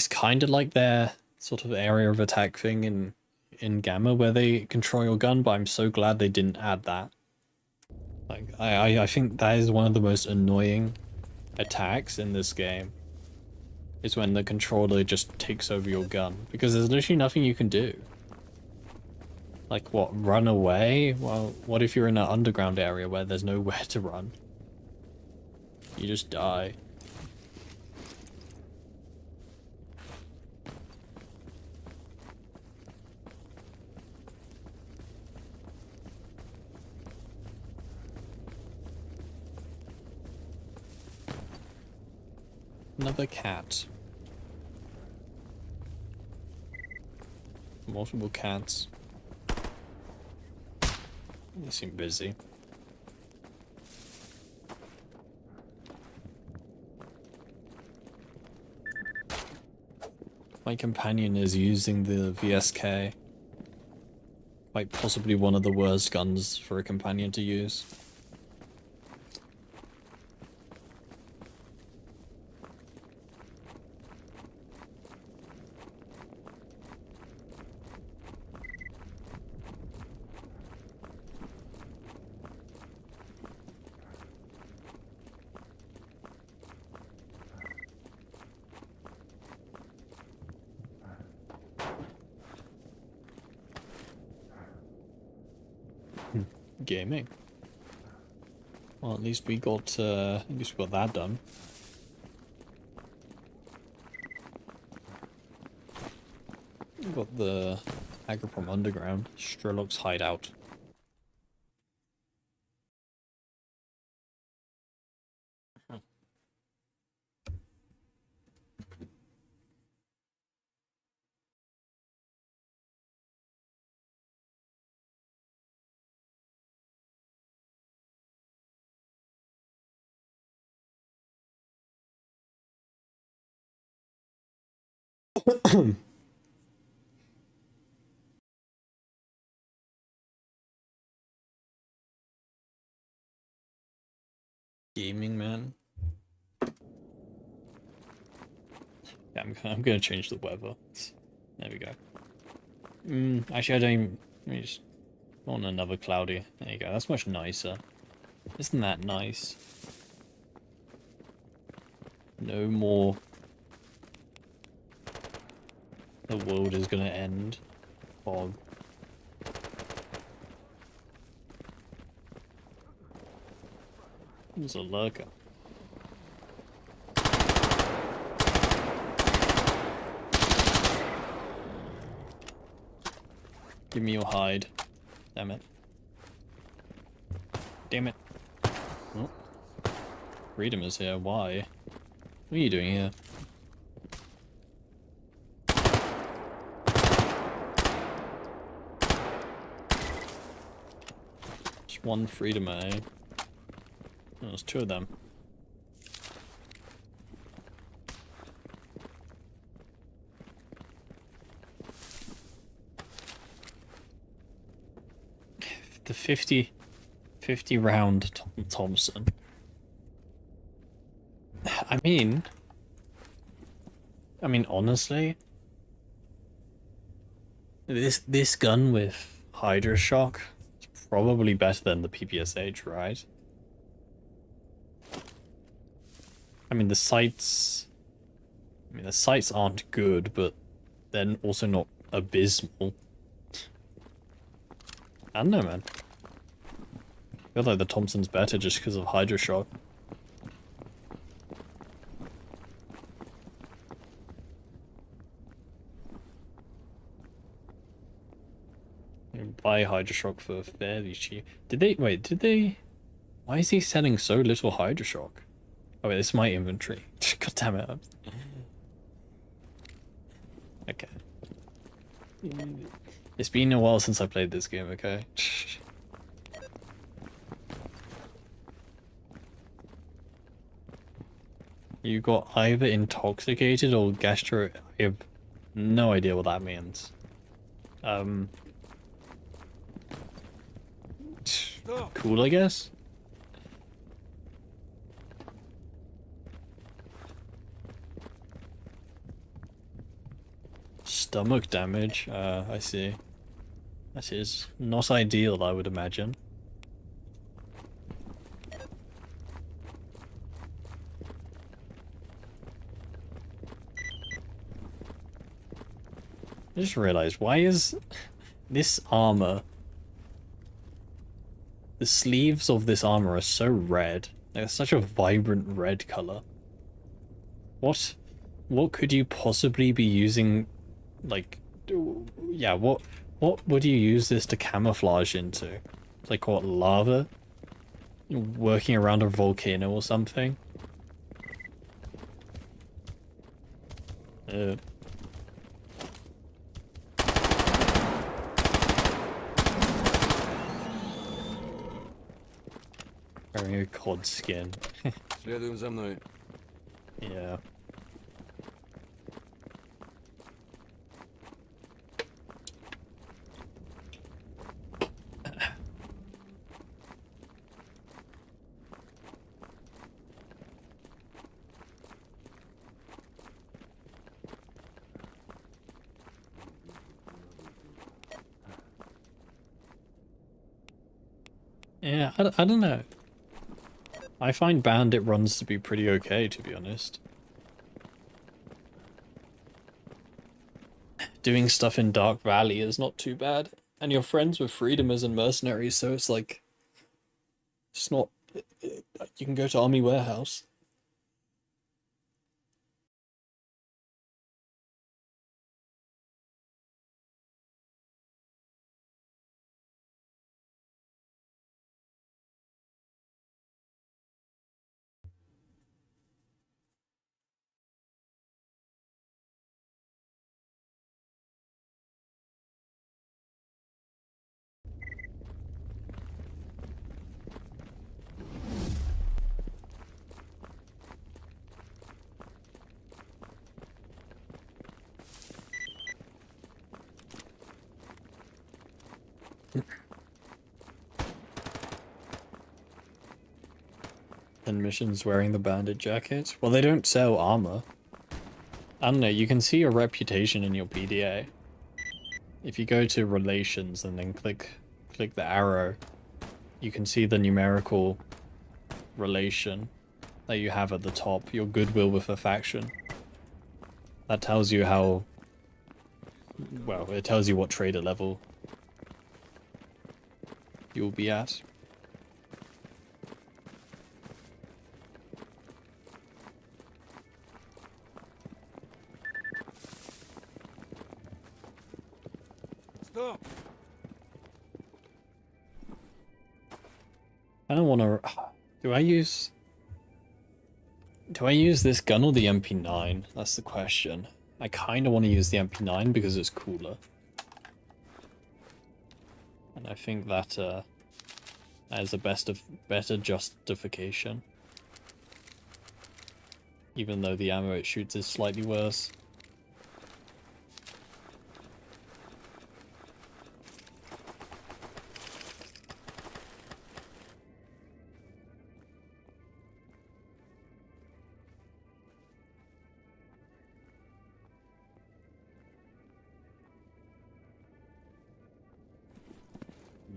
kind of like their sort of area of attack thing in Gamma where they control your gun, but I'm so glad they didn't add that. Like, I think that is one of the most annoying attacks in this game. Is when the controller just takes over your gun. Because there's literally nothing you can do. Like, what, run away? Well, what if you're in an underground area where there's nowhere to run? You just die. Another cat. Multiple cats. They seem busy. My companion is using the VSK. Quite possibly one of the worst guns for a companion to use. Gaming. Well, at least we got that done. We got the Agroprom Underground, S.T.A.L.K.E.R's hideout. Gaming, man. Yeah, I'm gonna change the weather. There we go. Actually, I don't even... Let me just... I want another cloudy. There you go. That's much nicer. Isn't that nice? No more... The world is gonna end. Fog. There's a lurker. Give me your hide. Damn it. Damn it. Oh. Freedom is here. Why? What are you doing here? Just one freedom, eh? Oh, there's two of them. The 50 round Thompson. I mean honestly, this gun with Hydra Shock is probably better than the PPSH, right? I mean the sights aren't good, but they're also not abysmal. I don't know, man. feel like the Thompson's better just because of Hydroshock. You buy Hydroshock for fairly cheap. Did they did they why is he selling so little Hydroshock? Oh wait, this is my inventory. God damn it. Okay. It's been a while since I played this game, okay? You got either intoxicated or gastro. I have no idea what that means. Cool, I guess. Stomach damage. I see. That is not ideal, I would imagine. I just realized, why is this armor... The sleeves of this armor are so red. They're such a vibrant red color. What could you possibly be using, like, yeah, what would you use this to camouflage into? Like, what, lava? Working around a volcano or something? Wearing a cod skin.
Следуем за мной.
Yeah. Yeah, I don't know. I find bandit runs to be pretty okay, to be honest. Doing stuff in Dark Valley is not too bad. And you're friends with Freedomers and Mercenaries, so it's like... It's not... You can go to Army Warehouse. And missions wearing the bandit jacket. Well, they don't sell armor. I don't know, you can see your reputation in your PDA. If you go to relations and then click the arrow, you can see the numerical relation that you have at the top, your goodwill with a faction. That tells you how... Well, it tells you what trader level you'll be at.
Stop!
I don't want to... Do I use this gun or the MP9? That's the question. I kind of want to use the MP9 because it's cooler. And I think that is a better justification. Even though the ammo it shoots is slightly worse.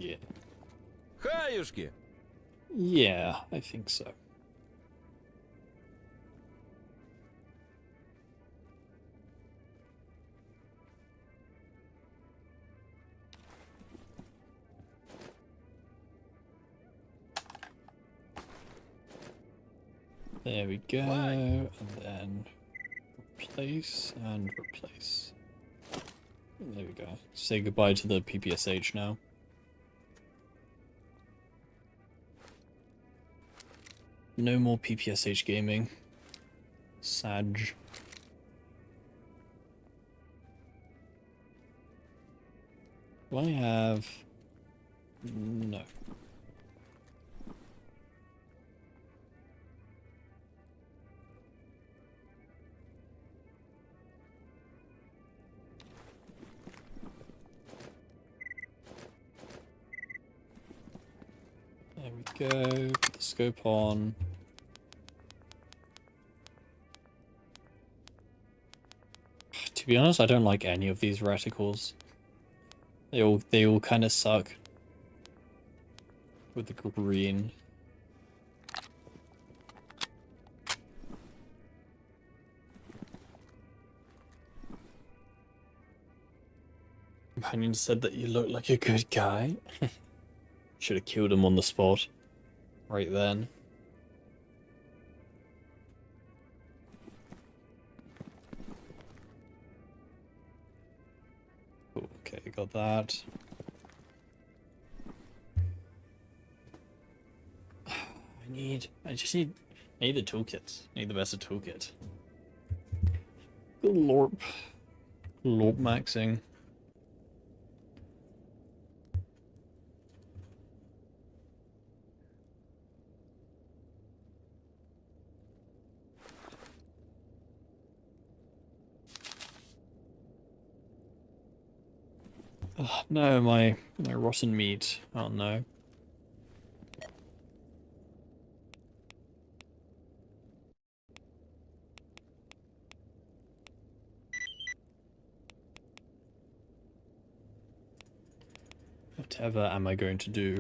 Yeah.
Хаюшки!
Yeah, I think so. There we go, and then replace and replace. There we go. Say goodbye to the PPSH now. No more PPSH gaming. Sag. Do I have... No. There we go. Put the scope on. To be honest, I don't like any of these reticles. They all kind of suck. With the green. Companion said that you look like a good guy. Should have killed him on the spot. Right then. Okay, got that. I need the toolkits. I need the best of toolkit. Good lorp. Lorp maxing. No, my rotten meat. Oh no. Whatever am I going to do?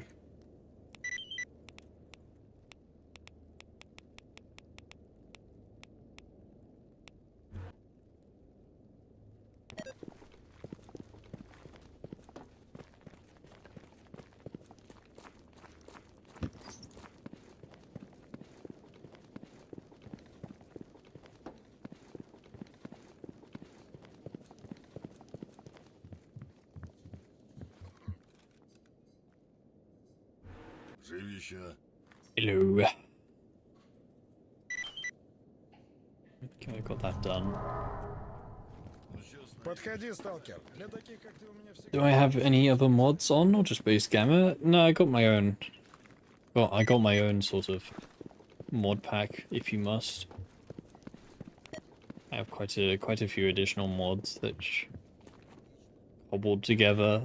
Hello. Okay, I got that done. Do I have any other mods on, or just base gamma? No, I got my own. Well, I got my own sort of mod pack, if you must. I have quite a few additional mods that cobbled together.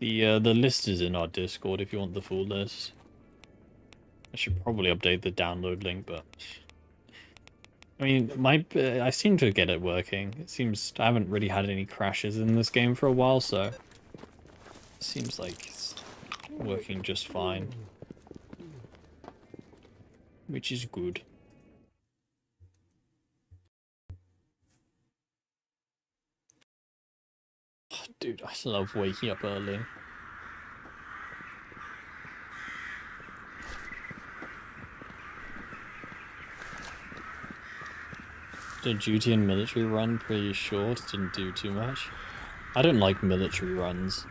The list is in our Discord if you want the full list. I should probably update the download link, but I mean, I seem to get it working. It seems I haven't really had any crashes in this game for a while, so it seems like it's working just fine, which is good. Dude, I love waking up early. The duty and military run pretty short, didn't do too much. I don't like military runs.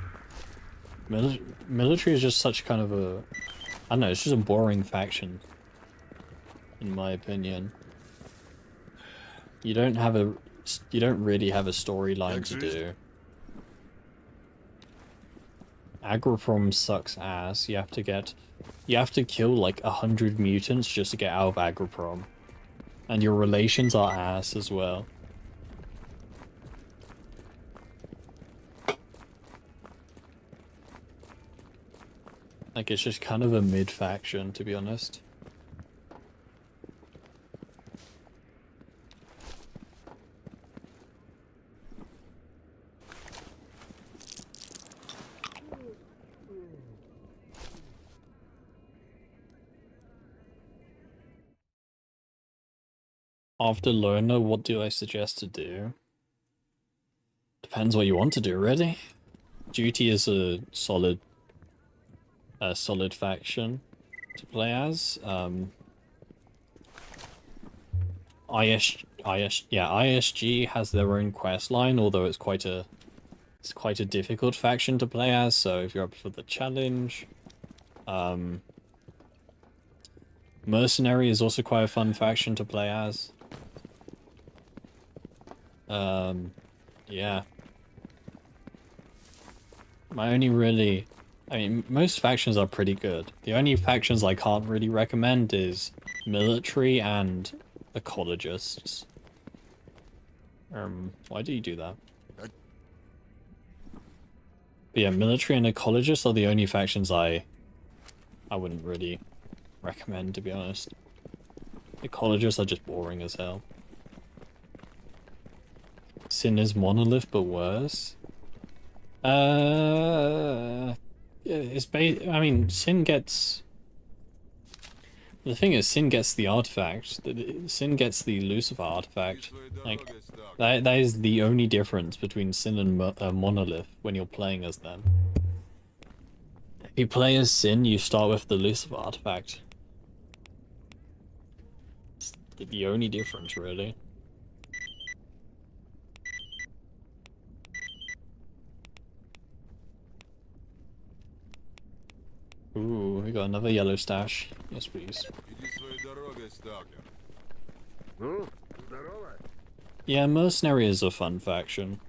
Military is just such kind of a... I don't know, it's just a boring faction. In my opinion. You don't really have a storyline to do. Agroprom sucks ass. You have to kill like 100 mutants just to get out of Agroprom. And your relations are ass as well. Like, it's just kind of a mid-faction, to be honest. After learner, what do I suggest to do? Depends what you want to do, really. Duty is a solid faction to play as. ISG has their own quest line, although it's quite a difficult faction to play as. So if you're up for the challenge, Mercenary is also quite a fun faction to play as. Yeah. I mean, most factions are pretty good. The only factions I can't really recommend is military and ecologists. Why do you do that? But yeah, military and ecologists are the only factions I wouldn't really recommend, to be honest. Ecologists are just boring as hell. Sin is monolith, but worse. Yeah, I mean, Sin gets... The thing is, Sin gets the artifact. Sin gets the Lucifer artifact. Like, that is the only difference between Sin and Monolith when you're playing as them. If you play as Sin, you start with the Lucifer artifact. It's the only difference, really. Ooh, we got another yellow stash. Yes, please. Yeah, Mercenary is a fun faction.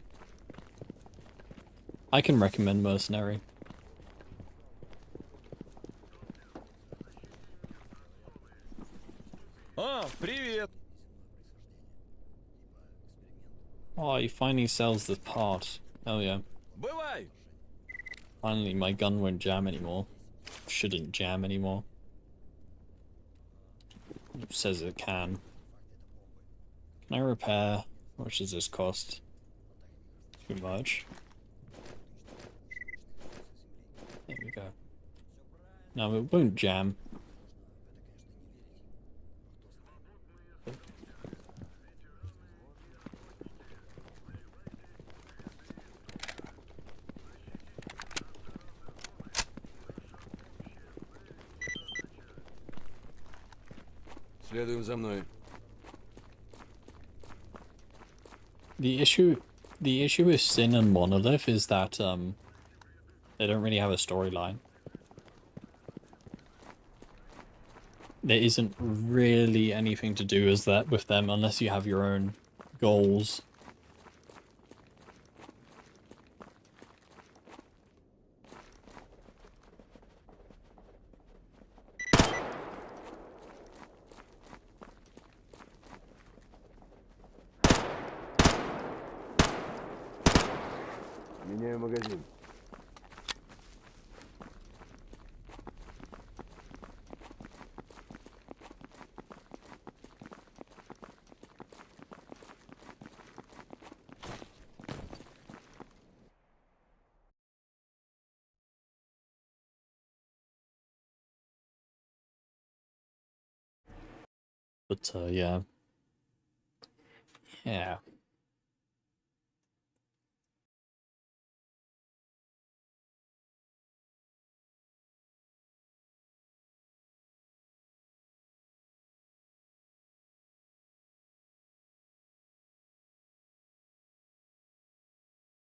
I can recommend Mercenary.
Привет!
Oh, he finally sells the part. Hell yeah.
Бывай!
Finally, my gun won't jam anymore. Shouldn't jam anymore. It says it can. Can I repair? How much does this cost? Too much. There we go. No, it won't jam.
Следуем за мной.
The issue with Sin and Monolith is that they don't really have a storyline. There isn't really anything to do as that with them unless you have your own goals.
Меняю магазин.
But yeah. Yeah.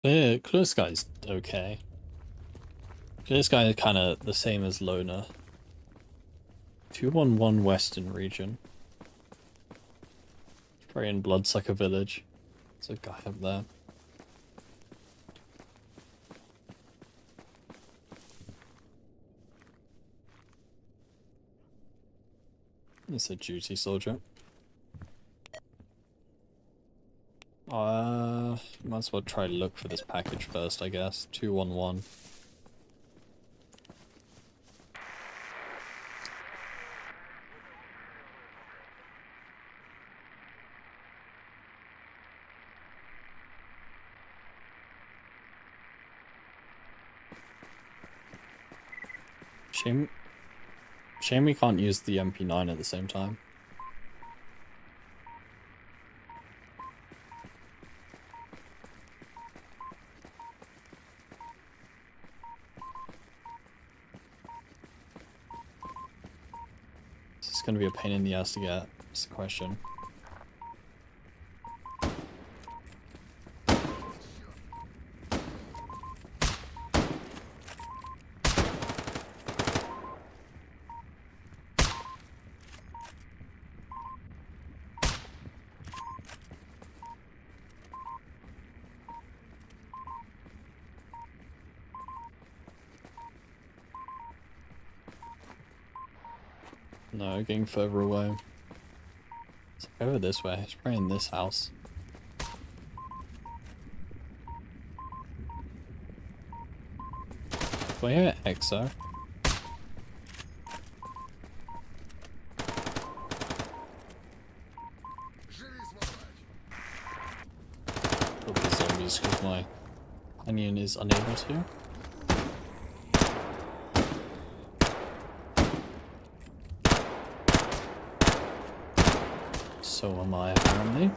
Clear Sky's okay. Clear Sky is kind of the same as Loner. 211 Western region. Probably in Bloodsucker Village. There's a guy up there. It's a duty soldier. Might as well try to look for this package first, I guess. 211. Shame we can't use the MP9 at the same time. This is going to be a pain in the ass to get, is the question. No, getting further away. It's over this way. It's probably in this house. Do I hear EXO? Probably zombies because my onion is unable to. So am I, apparently.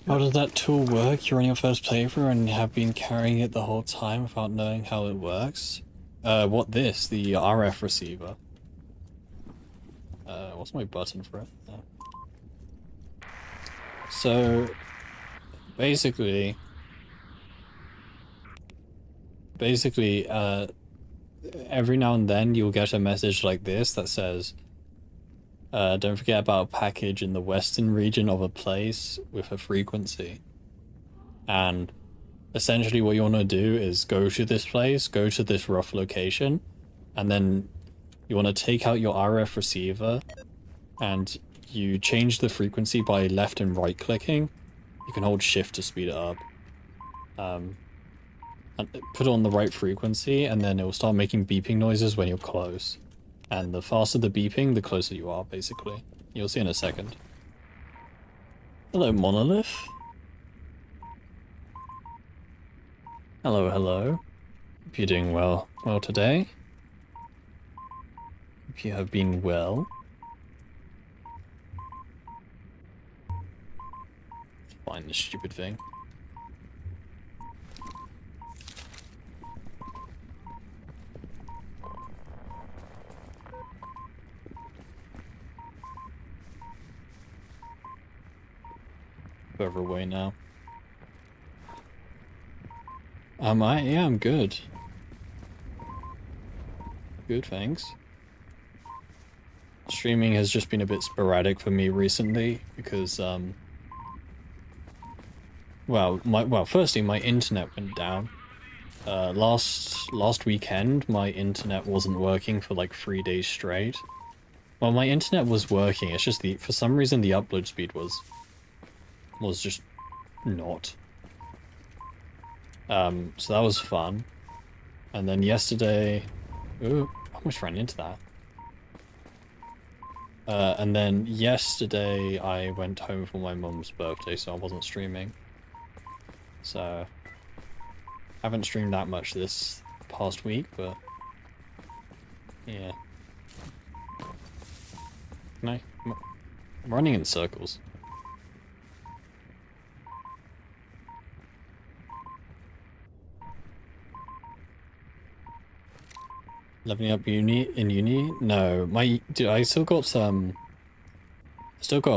How does that tool work? You're on your first playthrough and have been carrying it the whole time without knowing how it works? What this? The RF receiver. What's my button for it? Oh. So, basically, every now and then you'll get a message like this that says, don't forget about a package in the western region of a place with a frequency. And essentially what you want to do is go to this place, go to this rough location, and then you want to take out your RF receiver and you change the frequency by left and right clicking. You can hold shift to speed it up. And put it on the right frequency and then it will start making beeping noises when you're close. And the faster the beeping, the closer you are, basically. You'll see in a second. Hello, Monolith. Hello, hello. Hope you're doing well today. Hope you have been well. Let's find this stupid thing. Further away now. Yeah, I'm good. Good, thanks. Streaming has just been a bit sporadic for me recently because, firstly, my internet went down. Last weekend, my internet wasn't working for like 3 days straight. Well, my internet was working, it's just for some reason the upload speed was just not. So that was fun. And then yesterday, ooh, I almost ran into that. And then yesterday I went home for my mum's birthday, so I wasn't streaming. So, I haven't streamed that much this past week, but yeah. No, I'm running in circles. Leveling up in uni? No, dude, I still got a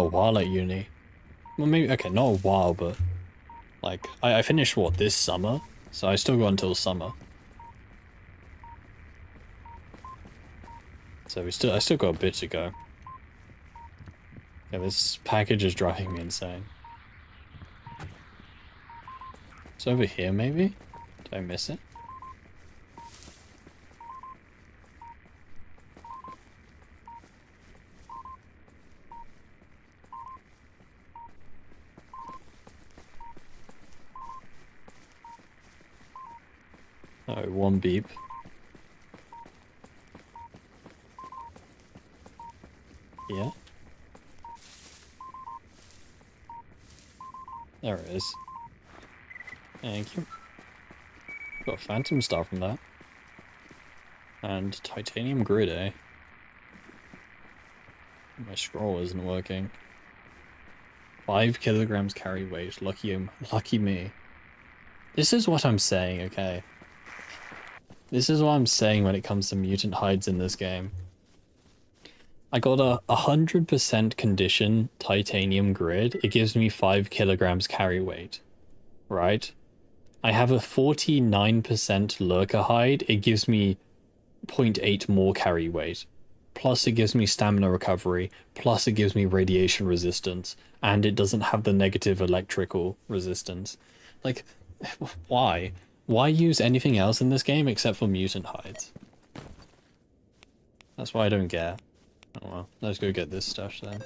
while at uni. Well, maybe, okay, not a while, but like, I finished what, this summer? So I still got until summer. So I still got a bit to go. Yeah, this package is driving me insane. It's over here, maybe? Did I miss it? Oh, one beep. Yeah. There it is. Thank you. Got a phantom star from that. And titanium grid, eh? My scroll isn't working. 5 kilograms carry weight. Lucky me. This is what I'm saying, okay? This is what I'm saying when it comes to mutant hides in this game. I got a 100% condition titanium grid. It gives me 5 kilograms carry weight. Right? I have a 49% lurker hide. It gives me 0.8 more carry weight. plus it gives me stamina recovery, plus it gives me radiation resistance, and it doesn't have the negative electrical resistance. Like, why? Why use anything else in this game except for mutant hides? That's why I don't get. Oh well, let's go get this stash then.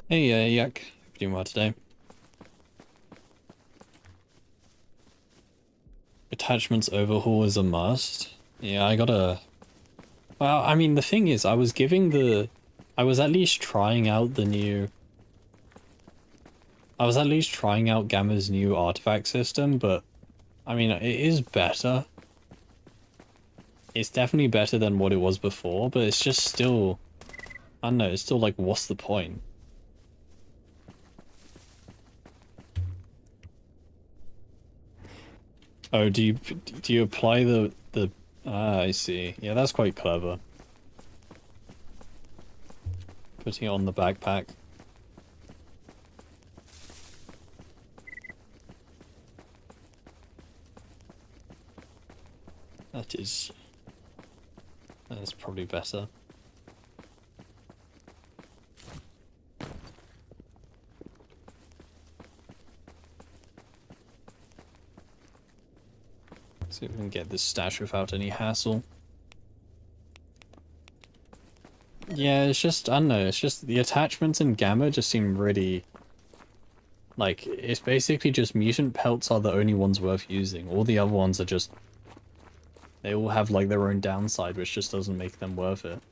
Hey, Yak. Hope you're doing well today. Attachments overhaul is a must. Yeah, I gotta... Well, I mean, the thing is, I was at least trying out the new... I was at least trying out Gamma's new artifact system, but... I mean, it is better. It's definitely better than what it was before, but it's just still... I don't know, it's still like, what's the point? Oh, do you apply the... Ah, I see. Yeah, that's quite clever. Putting it on the backpack. That's probably better. See if we can get this stash without any hassle. Yeah, it's just, I don't know, it's just the attachments in Gamma just seem really... Like, it's basically just mutant pelts are the only ones worth using. All the other ones are just... They all have like their own downside, which just doesn't make them worth it.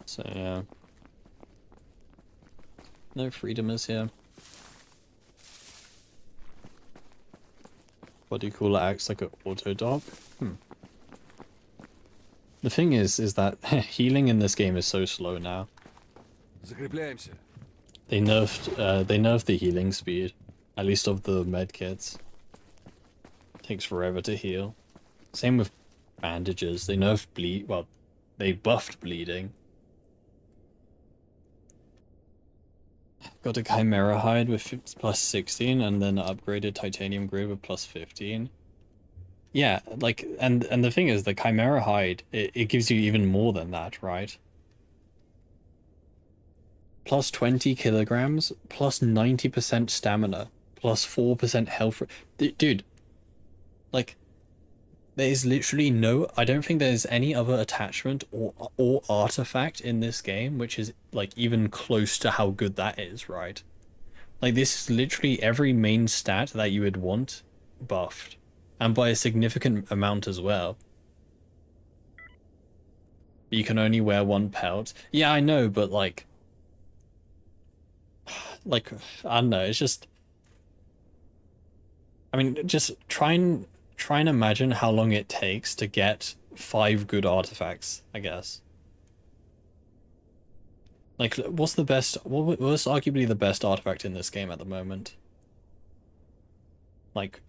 So yeah. No freedom is here. Body cooler acts like an auto dog. The thing is that healing in this game is so slow now.
Закрепляемся.
They nerfed the healing speed, at least of the medkits. Takes forever to heal. Same with bandages. They nerfed bleed. Well, they buffed bleeding. Got a Chimera hide with plus 16, and then an upgraded titanium grade with plus 15. Yeah, like, and the thing is, the Chimera hide, it gives you even more than that, right? Plus 20 kilograms, plus 90% stamina, plus 4% health. Dude, like, there's literally no... I don't think there's any other attachment or artifact in this game which is, like, even close to how good that is, right? Like, this is literally every main stat that you would want buffed. And by a significant amount as well. You can only wear one pelt. Yeah, I know, but, like... Like, I don't know, it's just... I mean, just try and imagine how long it takes to get 5 good artifacts, I guess. Like, what's the best... What's arguably the best artifact in this game at the moment? Like...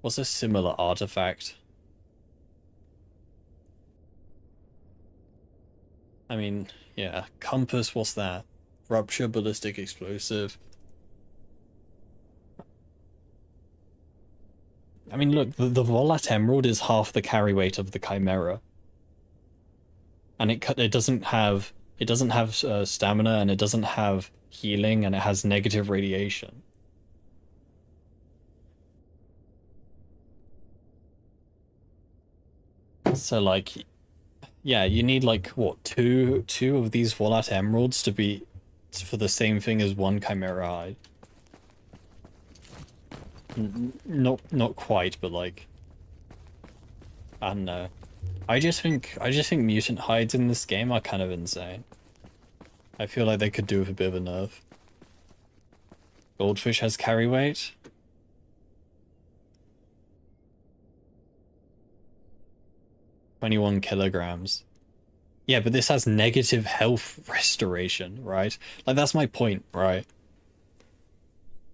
What's a similar artifact? I mean, yeah, compass, what's that? Rupture, ballistic explosive. I mean, look, the Volat Emerald is half the carry weight of the Chimera. And it doesn't have stamina, and it doesn't have healing, and it has negative radiation. So, like, yeah, you need, like, what, two of these Volat Emeralds to be for the same thing as one Chimera hide. Not quite, but, like, I don't know. I just think mutant hides in this game are kind of insane. I feel like they could do with a bit of a nerf. Goldfish has carry weight. $21 kilograms. Yeah, but this has negative health restoration, right? Like, that's my point, right?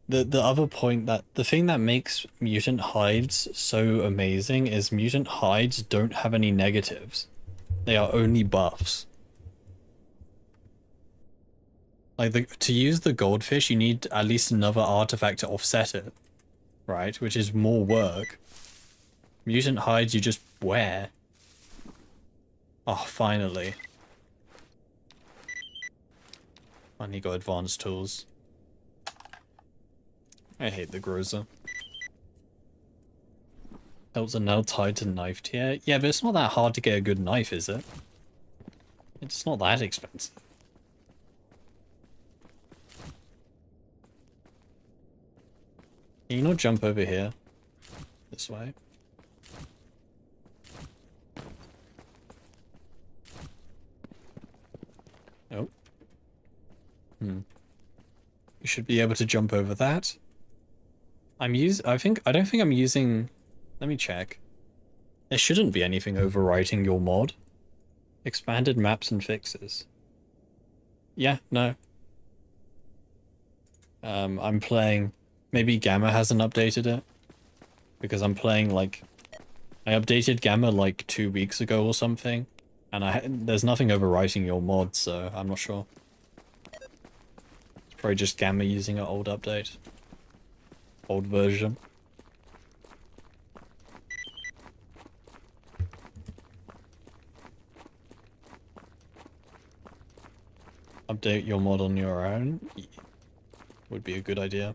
The other point the thing that makes mutant hides so amazing is mutant hides don't have any negatives. They are only buffs. Like, to use the goldfish, you need at least another artifact to offset it, right? Which is more work. Mutant hides you just wear. Oh, finally. Finally got advanced tools. I hate the Groza. Hilts are now tied to knife tier. Yeah, but it's not that hard to get a good knife, is it? It's not that expensive. Can you not jump over here? This way? Oh. You should be able to jump over that. I don't think I'm using... Let me check. There shouldn't be anything overwriting your mod. Expanded maps and fixes. Yeah, no. I'm playing... Maybe Gamma hasn't updated it. Because I'm playing, like... I updated Gamma, like, 2 weeks ago or something. And there's nothing overwriting your mod, so I'm not sure. It's probably just Gamma using an old update. Old version. Update your mod on your own would be a good idea.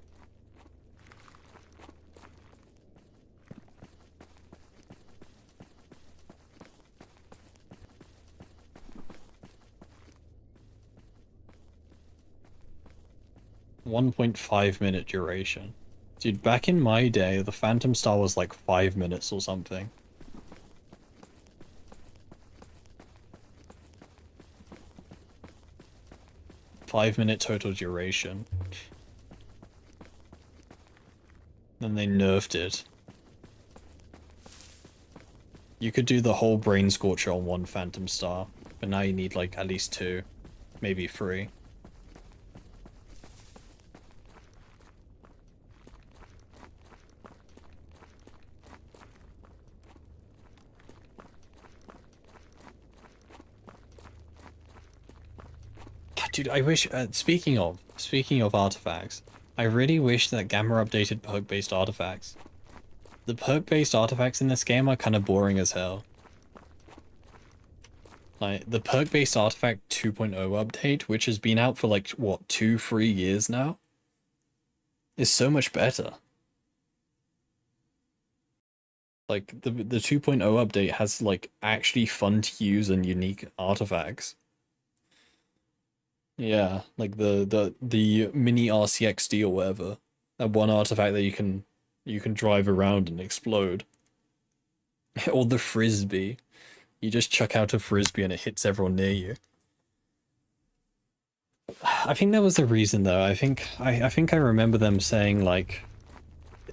.5 minute duration. Dude, back in my day, the Phantom Star was like 5 minutes or something. .5 minute total duration. Then they nerfed it. You could do the whole Brain Scorcher on one Phantom Star, but now you need like at least 2, maybe 3. Dude, I wish, speaking of artifacts, I really wish that Gamma updated perk-based artifacts. The perk-based artifacts in this game are kind of boring as hell. Like, the perk-based artifact 2.0 update, which has been out for like, what, 2-3 years now? Is so much better. Like, the 2.0 update has, like, actually fun to use and unique artifacts. Yeah, like the mini RCXD or whatever. That one artifact that you can drive around and explode. Or the frisbee. You just chuck out a frisbee and it hits everyone near you. I think that was the reason though. I think I remember them saying like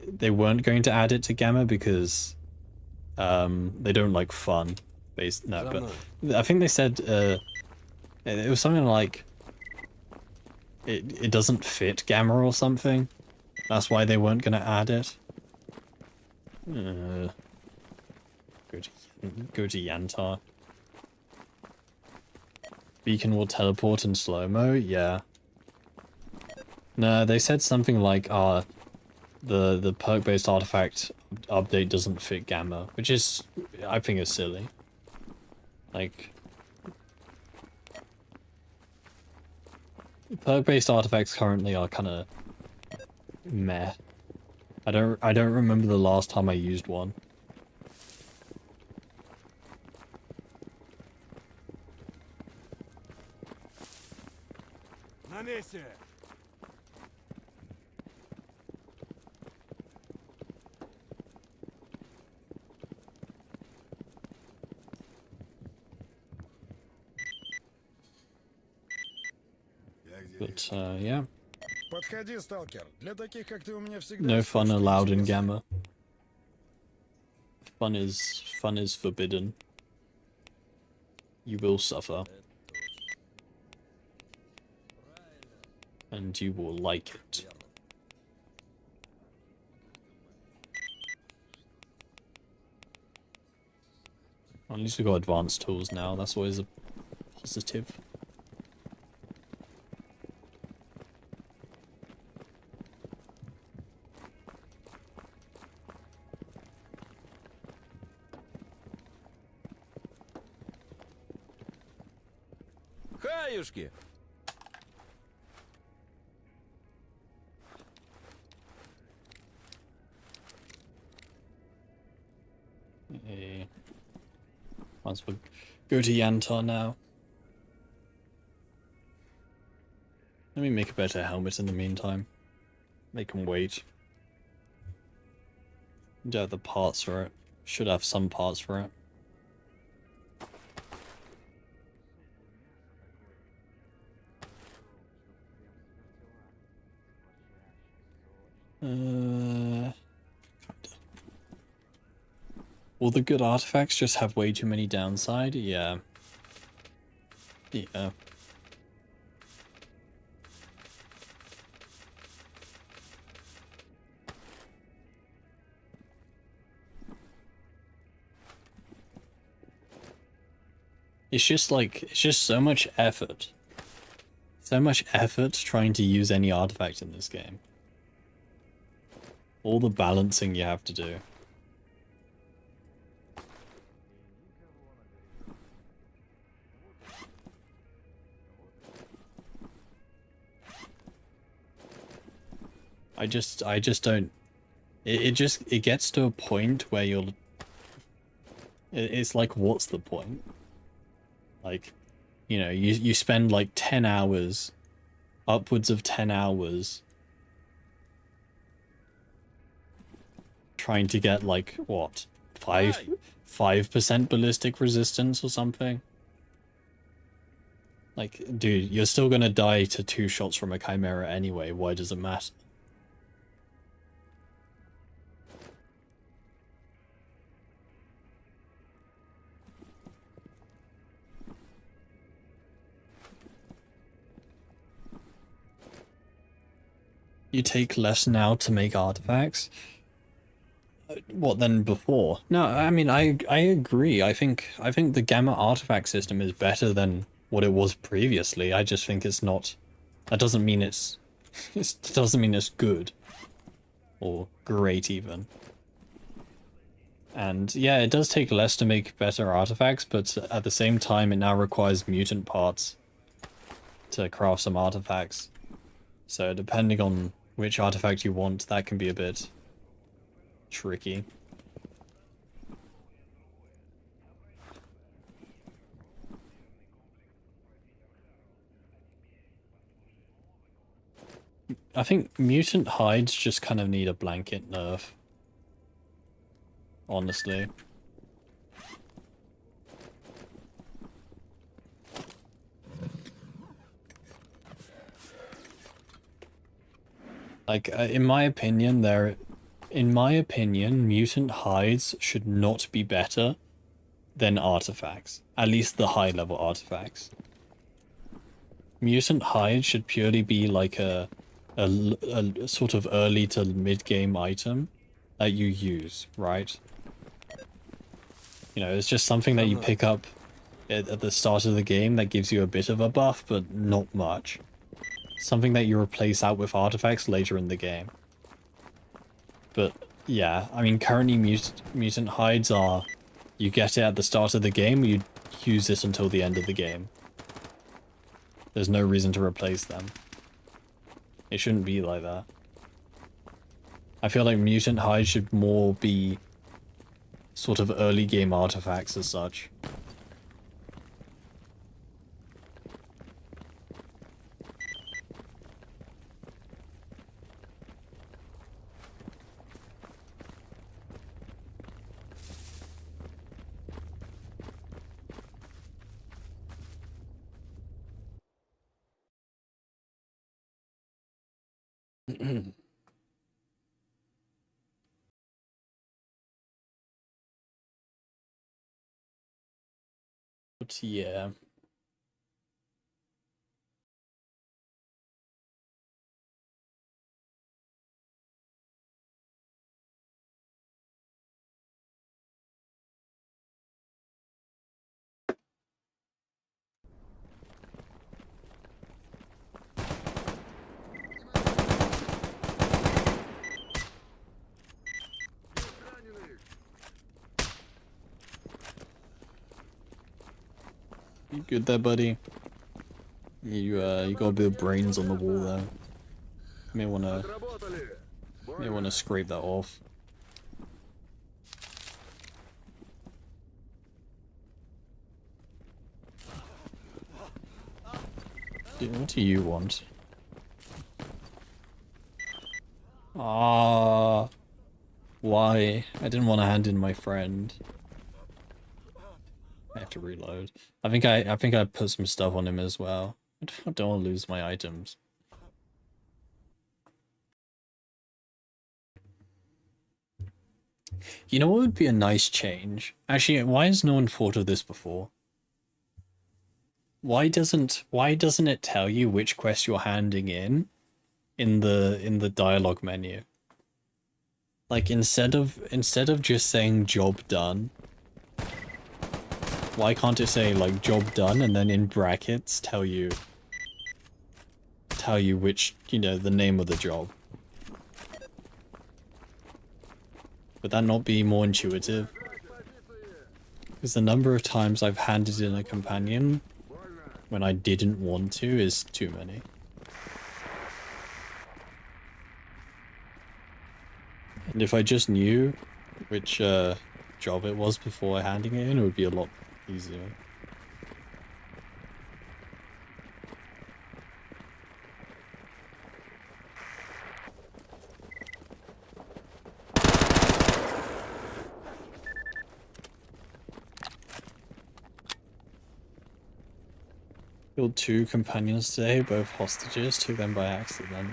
they weren't going to add it to Gamma because they don't like fun based but I think they said it was something like it doesn't fit Gamma or something. That's why they weren't gonna add it. Go to Yantar. Beacon will teleport in slow-mo? Yeah. No, they said something like, the perk-based artifact update doesn't fit Gamma, which is, I think is silly. Like, perk-based artifacts currently are kind of meh. I don't remember the last time I used one.
На месте!
But, yeah.
Подходи, Сталкер. Для таких, как ты, у меня всегда...
No fun allowed in Gamma. Fun is forbidden. You will suffer. And you will like it. At least we got advanced tools now, that's always a positive.
Хаюшки!
Hey. Might as well go to Yantar now. Let me make a better helmet in the meantime. Make him wait. Don't have the parts for it. Should have some parts for it. Will the good artifacts just have way too many downside? Yeah. Yeah. It's just so much effort. So much effort trying to use any artifact in this game. All the balancing you have to do. I just don't... It gets to a point where you'll... It's like, what's the point? Like, you know, you spend like 10 hours, upwards of 10 hours, trying to get like, what, 5% ballistic resistance or something? Like, dude, you're still gonna die to 2 shots from a Chimera anyway, why does it matter? You take less now to make artifacts? What than before? No, I mean I agree. I think the Gamma artifact system is better than what it was previously. I just think it's not. That doesn't mean it doesn't mean it's good or great even. And yeah, it does take less to make better artifacts, but at the same time it now requires mutant parts to craft some artifacts. So depending on which artifact you want, that can be a bit tricky. I think mutant hides just kind of need a blanket nerf. Honestly. Like, in my opinion, mutant hides should not be better than artifacts. At least the high-level artifacts. Mutant hides should purely be like a sort of early to mid-game item that you use, right? You know, it's just something that you pick up at the start of the game that gives you a bit of a buff, but not much. Something that you replace out with artifacts later in the game. But yeah, I mean, currently mutant hides are, you get it at the start of the game, you use it until the end of the game. There's no reason to replace them. It shouldn't be like that. I feel like mutant hides should more be sort of early game artifacts as such. But yeah. You good there, buddy? You got a bit of brains on the wall there. May wanna scrape that off. Dude, what do you want? Ah, why? I didn't want to hand in my friend. I have to reload. I think I put some stuff on him as well. I don't want to lose my items. You know what would be a nice change? Actually, why has no one thought of this before? Why doesn't it tell you which quest you're handing in the dialogue menu? Like instead of just saying job done, why can't it say like job done and then in brackets tell you which, you know, the name of the job? Would that not be more intuitive? Because the number of times I've handed in a companion when I didn't want to is too many. And if I just knew which job it was before handing it in, it would be a lot easier. Killed 2 companions today, both hostages, took them by accident.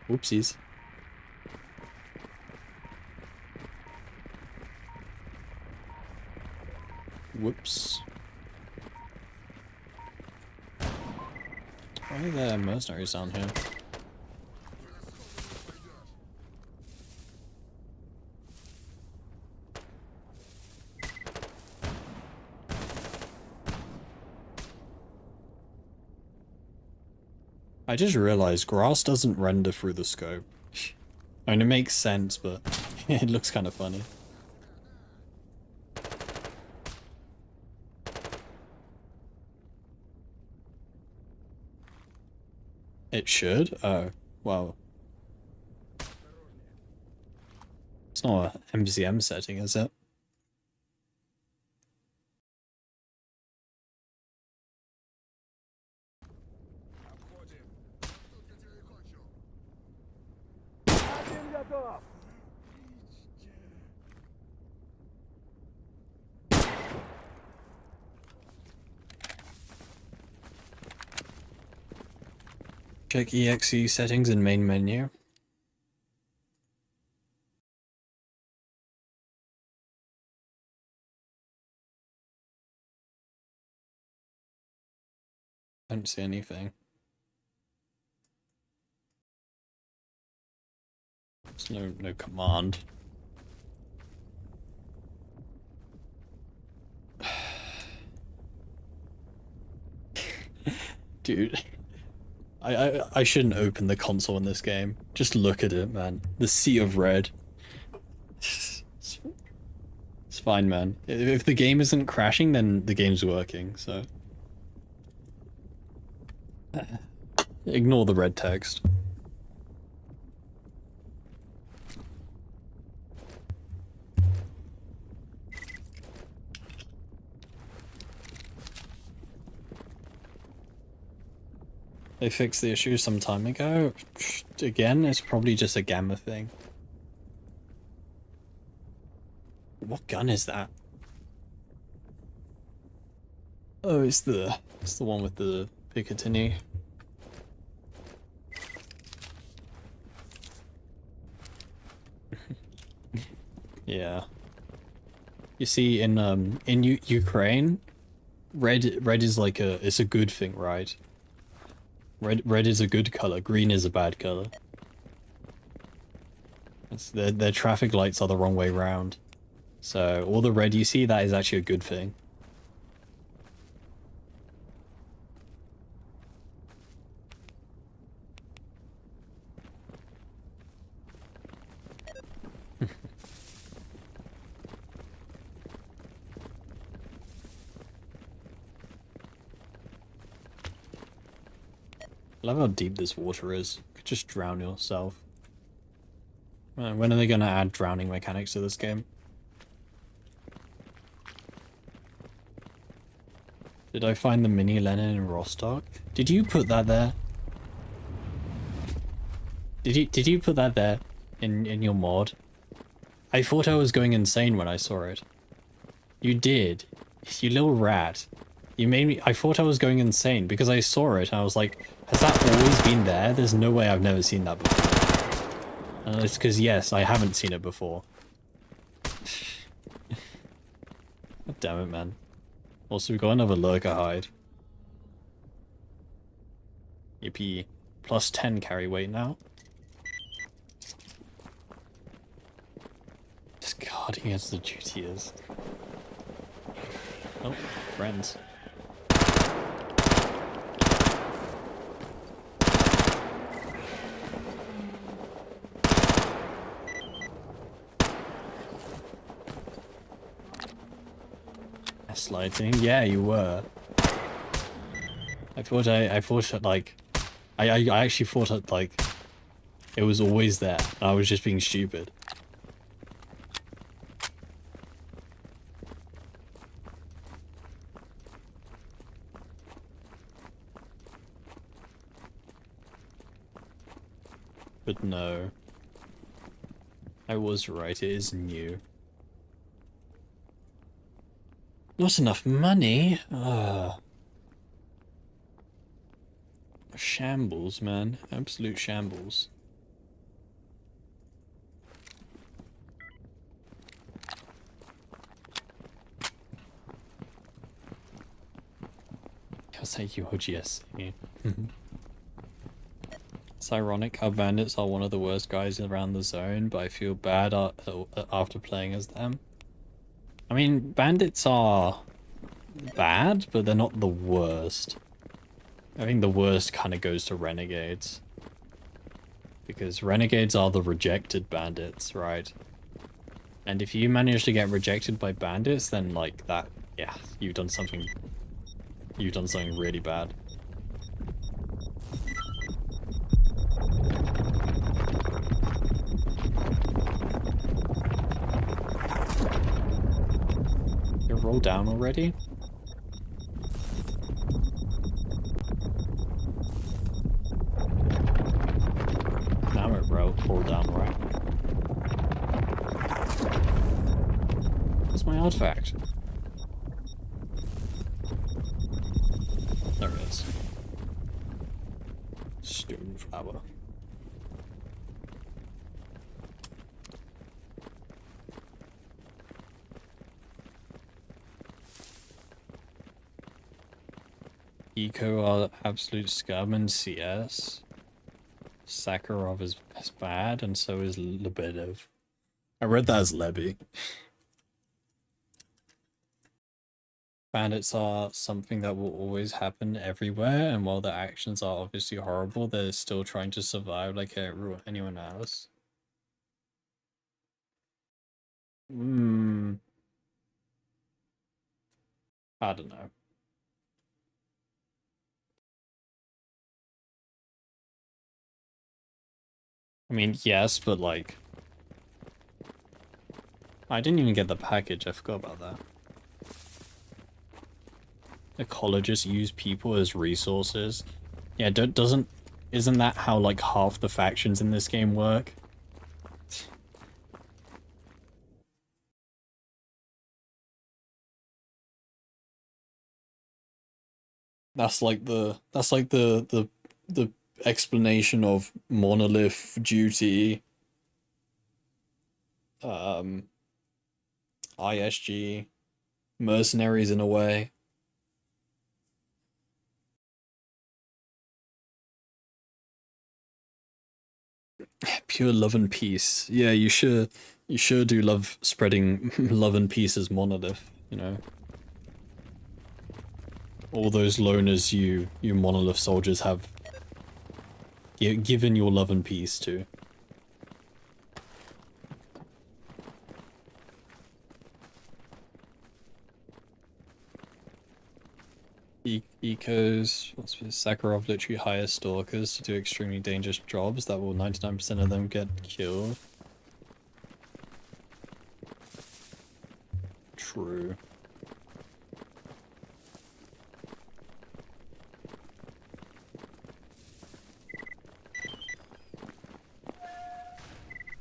Whoopsies. Whoops. Why are there mercenaries down here? I just realized grass doesn't render through the scope. I mean, it makes sense, but it looks kind of funny. It should? Oh, well. It's not a MCM setting, is it? Check EXE settings in main menu. I don't see anything. There's no command. Dude. I shouldn't open the console in this game. Just look at it, man. The sea of red. It's fine, man. If the game isn't crashing, then the game's working, so. Ignore the red text. They fixed the issue some time ago. Again, it's probably just a gamma thing. What gun is that? Oh, it's the one with the Picatinny. Yeah. You see, in Ukraine, red is like it's a good thing, right? Red is a good color. Green is a bad color. Their traffic lights are the wrong way round. So all the red you see, that is actually a good thing. love how deep this water is. You could just drown yourself. When are they gonna add drowning mechanics to this game? Did I find the mini Lenin in Rostock? Did you put that there? Did you put that there in your mod? I thought I was going insane when I saw it. You did. You little rat. You made me... I thought I was going insane because I saw it and I was like, has that always been there? There's no way I've never seen that before. And it's because, yes, I haven't seen it before. God damn it, man. Also, we got another lurker hide. Yippee. Plus 10 carry weight now. Just guarding as the duty is. Oh, friends. Gaslighting? Yeah, you were. I thought like, I actually thought it, like, it was always there. I was just being stupid. But no. I was right, it is new. Not enough money? Ugh. Shambles, man. Absolute shambles. I'll say you OGS. It's ironic how bandits are one of the worst guys around the zone, but I feel bad after playing as them. I mean, bandits are bad, but they're not the worst. I think the worst kind of goes to renegades. Because renegades are the rejected bandits, right? And if you manage to get rejected by bandits, then like that, yeah, you've done something really bad. You roll down already? Now it roll down, right? Where's my artifact? There it is. Stone flower. Eco are absolute scum and CS. Sakharov is bad, and so is Lebedev. I read that as Lebby. Bandits are something that will always happen everywhere, and while their actions are obviously horrible, they're still trying to survive like anyone else. I don't know. I mean, yes, but like... I didn't even get the package, I forgot about that. Ecologists use people as resources. Yeah, isn't that how like half the factions in this game work? That's like the explanation of monolith duty, ISG, mercenaries in a way. Pure love and peace. Yeah, you sure do love spreading love and peace as monolith, you know. All those loners you monolith soldiers have given your love and peace to. Ecos, Sakharov literally hires stalkers to do extremely dangerous jobs that will 99% of them get killed. True.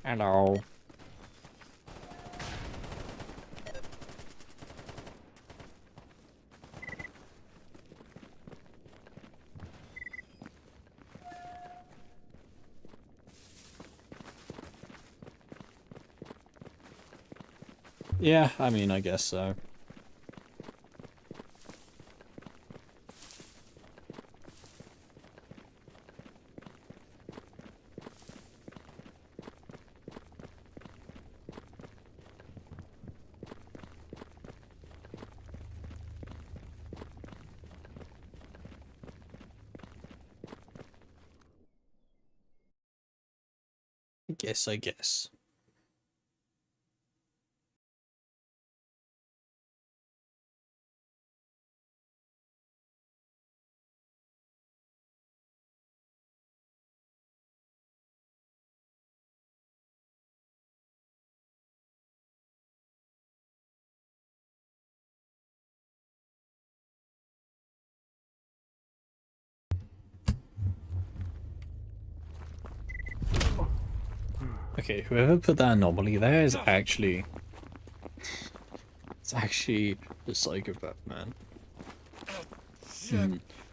Hello. Yeah, I mean, I guess so. I guess. Okay, whoever put that anomaly there is actually... It's actually a psychopath, man.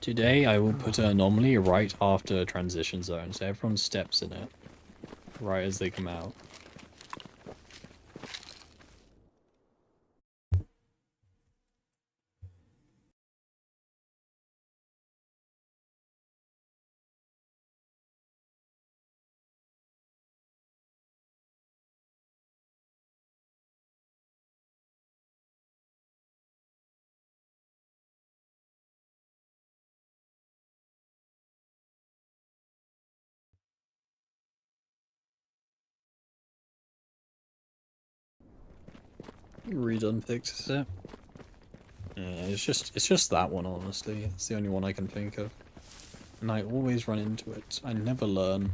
Today I will put an anomaly right after a transition zone, so everyone steps in it. Right as they come out. Redone fixes it. Yeah, it's just that one, honestly. It's the only one I can think of. And I always run into it. I never learn.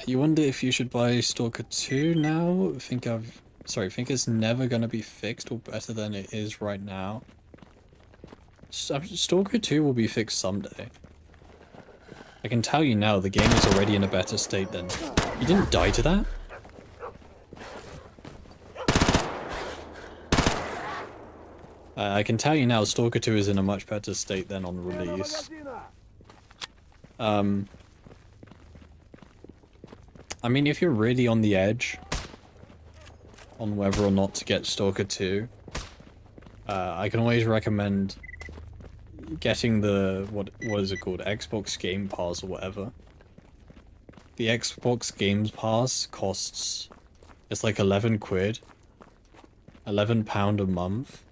You wonder if you should buy Stalker 2 now? Think it's never gonna be fixed or better than it is right now. Stalker 2 will be fixed someday. I can tell you now, the game is already in a better state than... You didn't die to that? I can tell you now, Stalker 2 is in a much better state than on release. I mean, if you're really on the edge on whether or not to get Stalker 2, I can always recommend getting the, what is it called, Xbox Game Pass or whatever. The Xbox Games Pass costs, it's like 11 quid, £11 a month.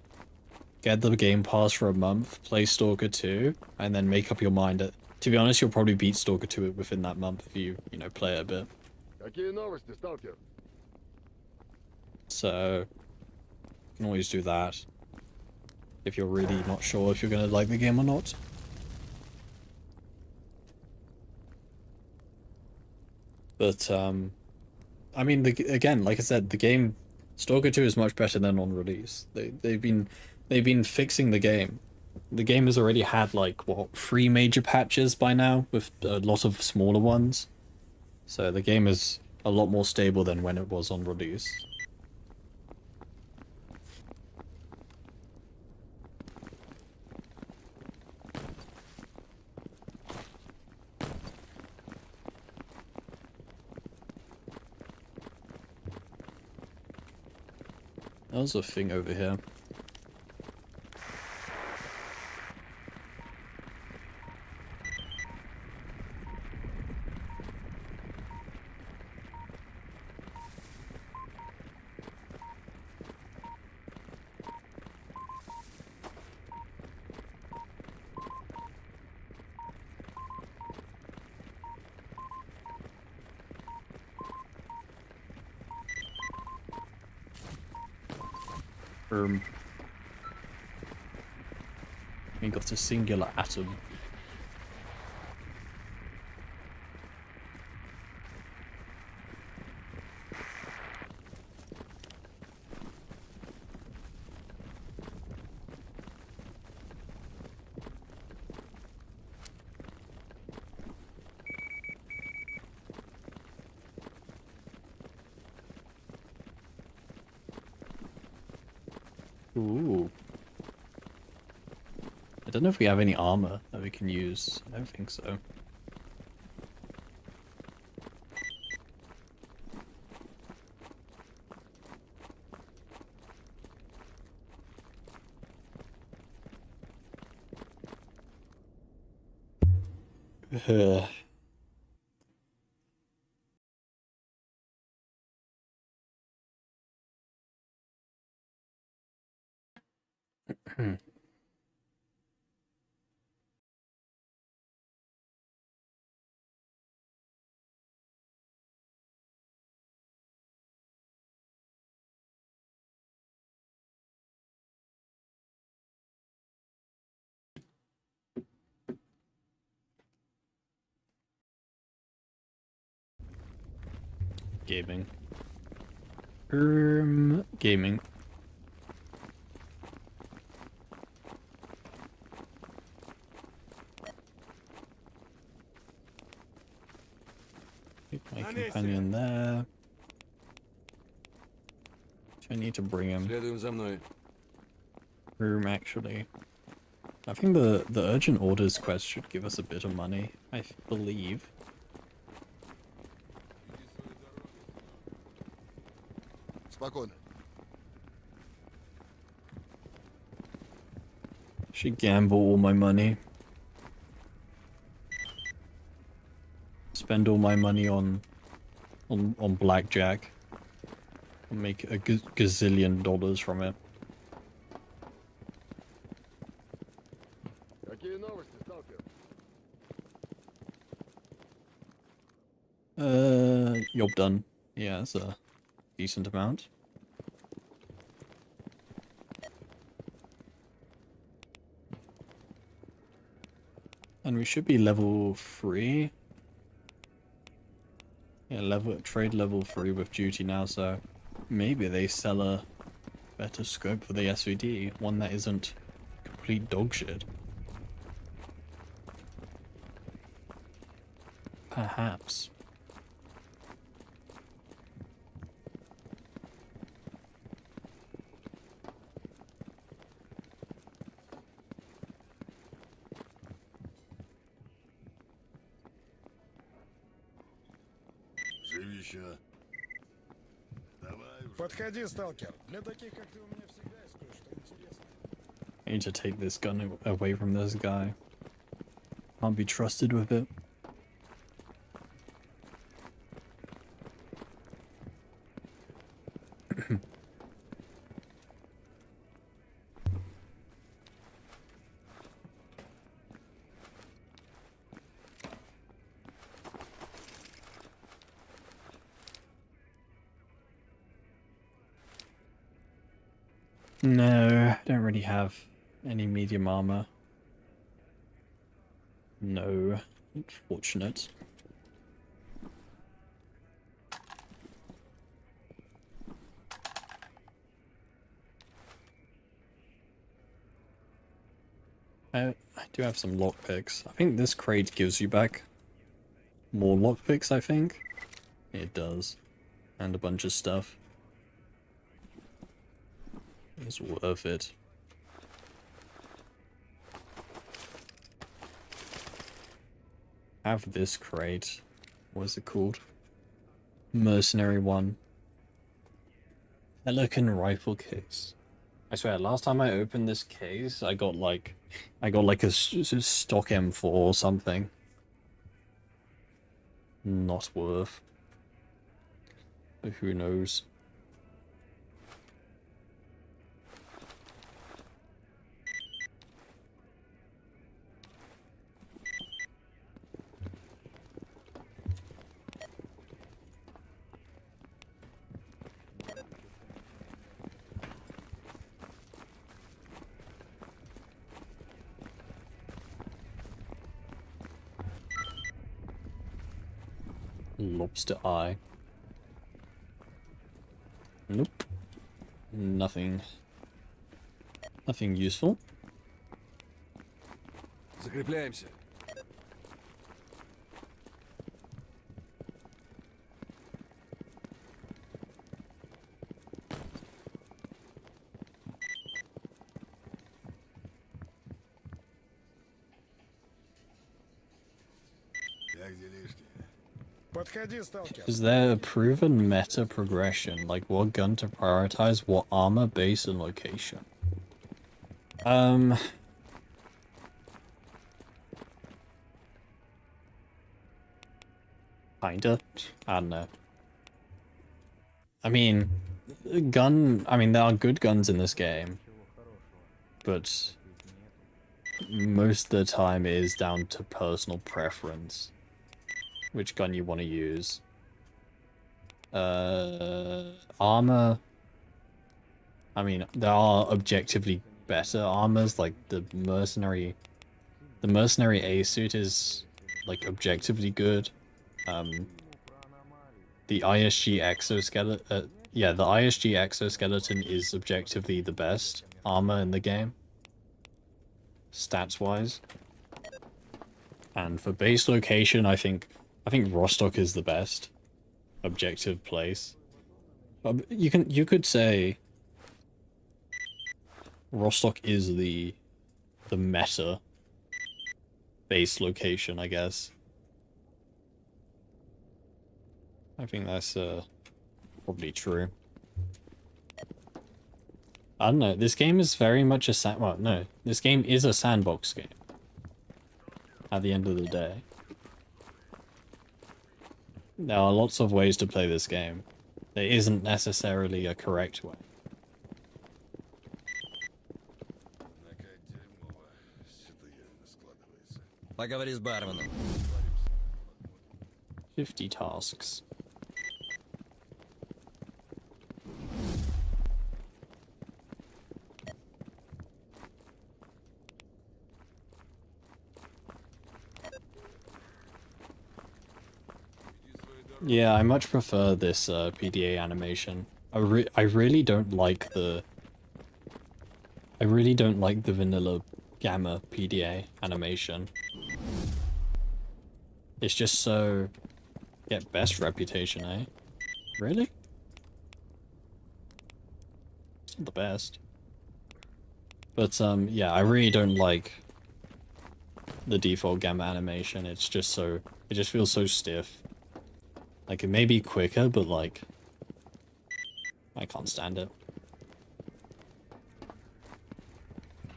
Get the Game Pass for a month, play Stalker 2, and then make up your mind. To be honest, you'll probably beat Stalker 2 within that month if you know, play it a bit.
Какие новости, Stalker?
So, you can always do that. If you're really not sure if you're going to like the game or not. But, I mean, again, like I said, the game, Stalker 2 is much better than on release. They've been fixing the game. The game has already had, like, what, 3 major patches by now, with a lot of smaller ones. So the game is a lot more stable than when it was on release. There's a thing over here. We got a singular atom. Ooh. I don't know if we have any armor that we can use. I don't think so. Gaming. Gaming. Keep my companion there. I need to bring him.
Следуем за мной.
Actually. I think the urgent orders quest should give us a bit of money, I believe.
Спокойно.
Should gamble all my money. Spend all my money on blackjack. And make a gazillion dollars from it.
Какие новости, Сталкер?
Job done. Yeah, that's a decent amount. And we should be level 3. Yeah, trade level 3 with duty now, so maybe they sell a better scope for the SVD, one that isn't complete dog shit. Perhaps.
Живища. Давай уже.
Подходи, сталкер. Для таких, как ты, у меня всегда есть кое-что интересное.
I need to take this gun away from this guy. Can't be trusted with it. No, I don't really have any medium armor. No, unfortunate. I do have some lockpicks. I think this crate gives you back more lockpicks, I think. It does. And a bunch of stuff. It's worth it. Have this crate. What is it called? Mercenary one. Pelican rifle case. I swear, last time I opened this case, I got like a stock M4 or something. Not worth. But who knows? Lobster eye. Nope. Nothing. Nothing useful.
Закрепляемся.
Как делишки?
Подходи, сталкер.
Is there a proven meta progression, like what gun to prioritize, what armor, base, and location? Kinda. I don't know. I mean, there are good guns in this game, but most of the time it is down to personal preference. Which gun you want to use. Armor. I mean, there are objectively better armors, like the Mercenary. The Mercenary A suit is, like, objectively good. The ISG exoskeleton, yeah, the ISG exoskeleton is objectively the best armor in the game, stats-wise. And for base location, I think Rostock is the best objective place. You could say Rostock is the meta base location, I guess. I think that's probably true. I don't know. This game is very much a well, no, this game is a sandbox game. At the end of the day, there are lots of ways to play this game. There isn't necessarily a correct way.
Такая дерьмовая. Что-то явно складывается.
Поговори с барменом.
50 tasks. Yeah, I much prefer this PDA animation. I really don't like the vanilla gamma PDA animation. It's just so get best reputation, eh? Really? It's not the best. But yeah, I really don't like the default gamma animation. It's just so it just feels so stiff. Like, it may be quicker, but, like, I can't stand it.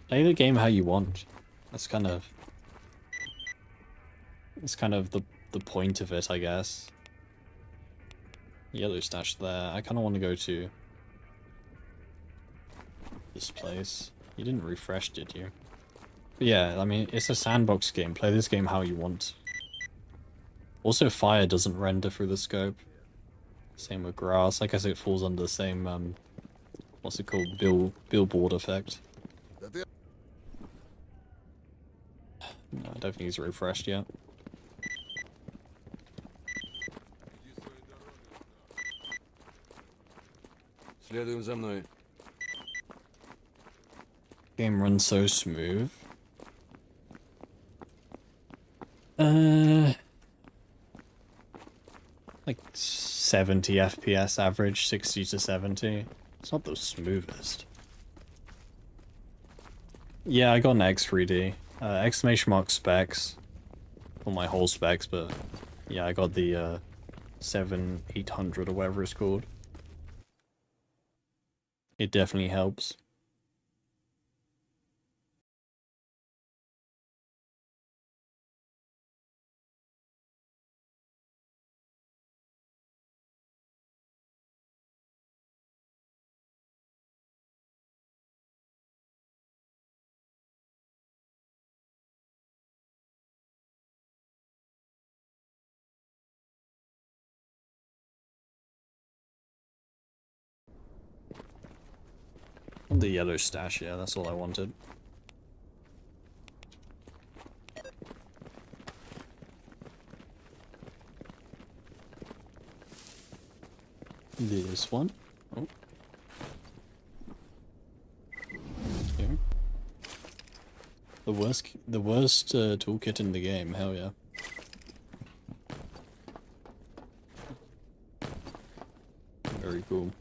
Play the game how you want. That's kind of... It's kind of the point of it, I guess. Yellow stash there. I kind of want to go to... this place. You didn't refresh, did you? But yeah, I mean, it's a sandbox game. Play this game how you want. Also, fire doesn't render through the scope. Same with grass. I guess it falls under the same, what's it called? Billboard effect.
Да ты
No, I don't think he's refreshed yet.
Следуем за мной.
Game runs so smooth. Like 70 FPS average, 60 to 70. It's not the smoothest. Yeah, I got an X3D. Exclamation mark specs. For my whole specs, but yeah, I got the 7800 or whatever it's called. It definitely helps. The yellow stash, yeah, that's all I wanted. This one. Oh. Yeah. The worst toolkit in the game. Hell yeah. Very cool.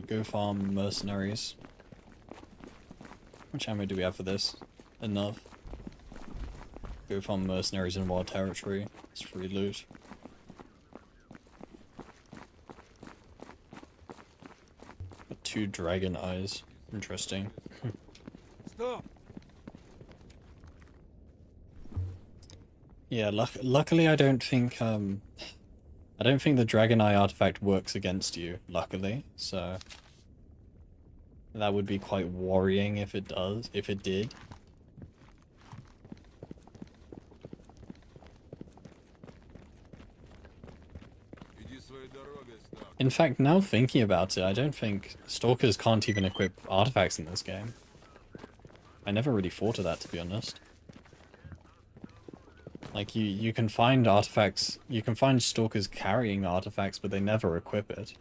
Go farm mercenaries. Which ammo do we have for this? Enough. Go farm mercenaries in wild territory. It's free loot. Got 2 dragon eyes. Interesting.
Стоп!
Yeah, luckily I don't think the dragon eye artifact works against you, luckily, so that would be quite worrying if it did.
Иди своей дорогой, Сталкер.
In fact, now thinking about it, I don't think stalkers can't even equip artifacts in this game. I never really thought of that, to be honest. Like, you can find artifacts, you can find stalkers carrying artifacts, but they never equip it.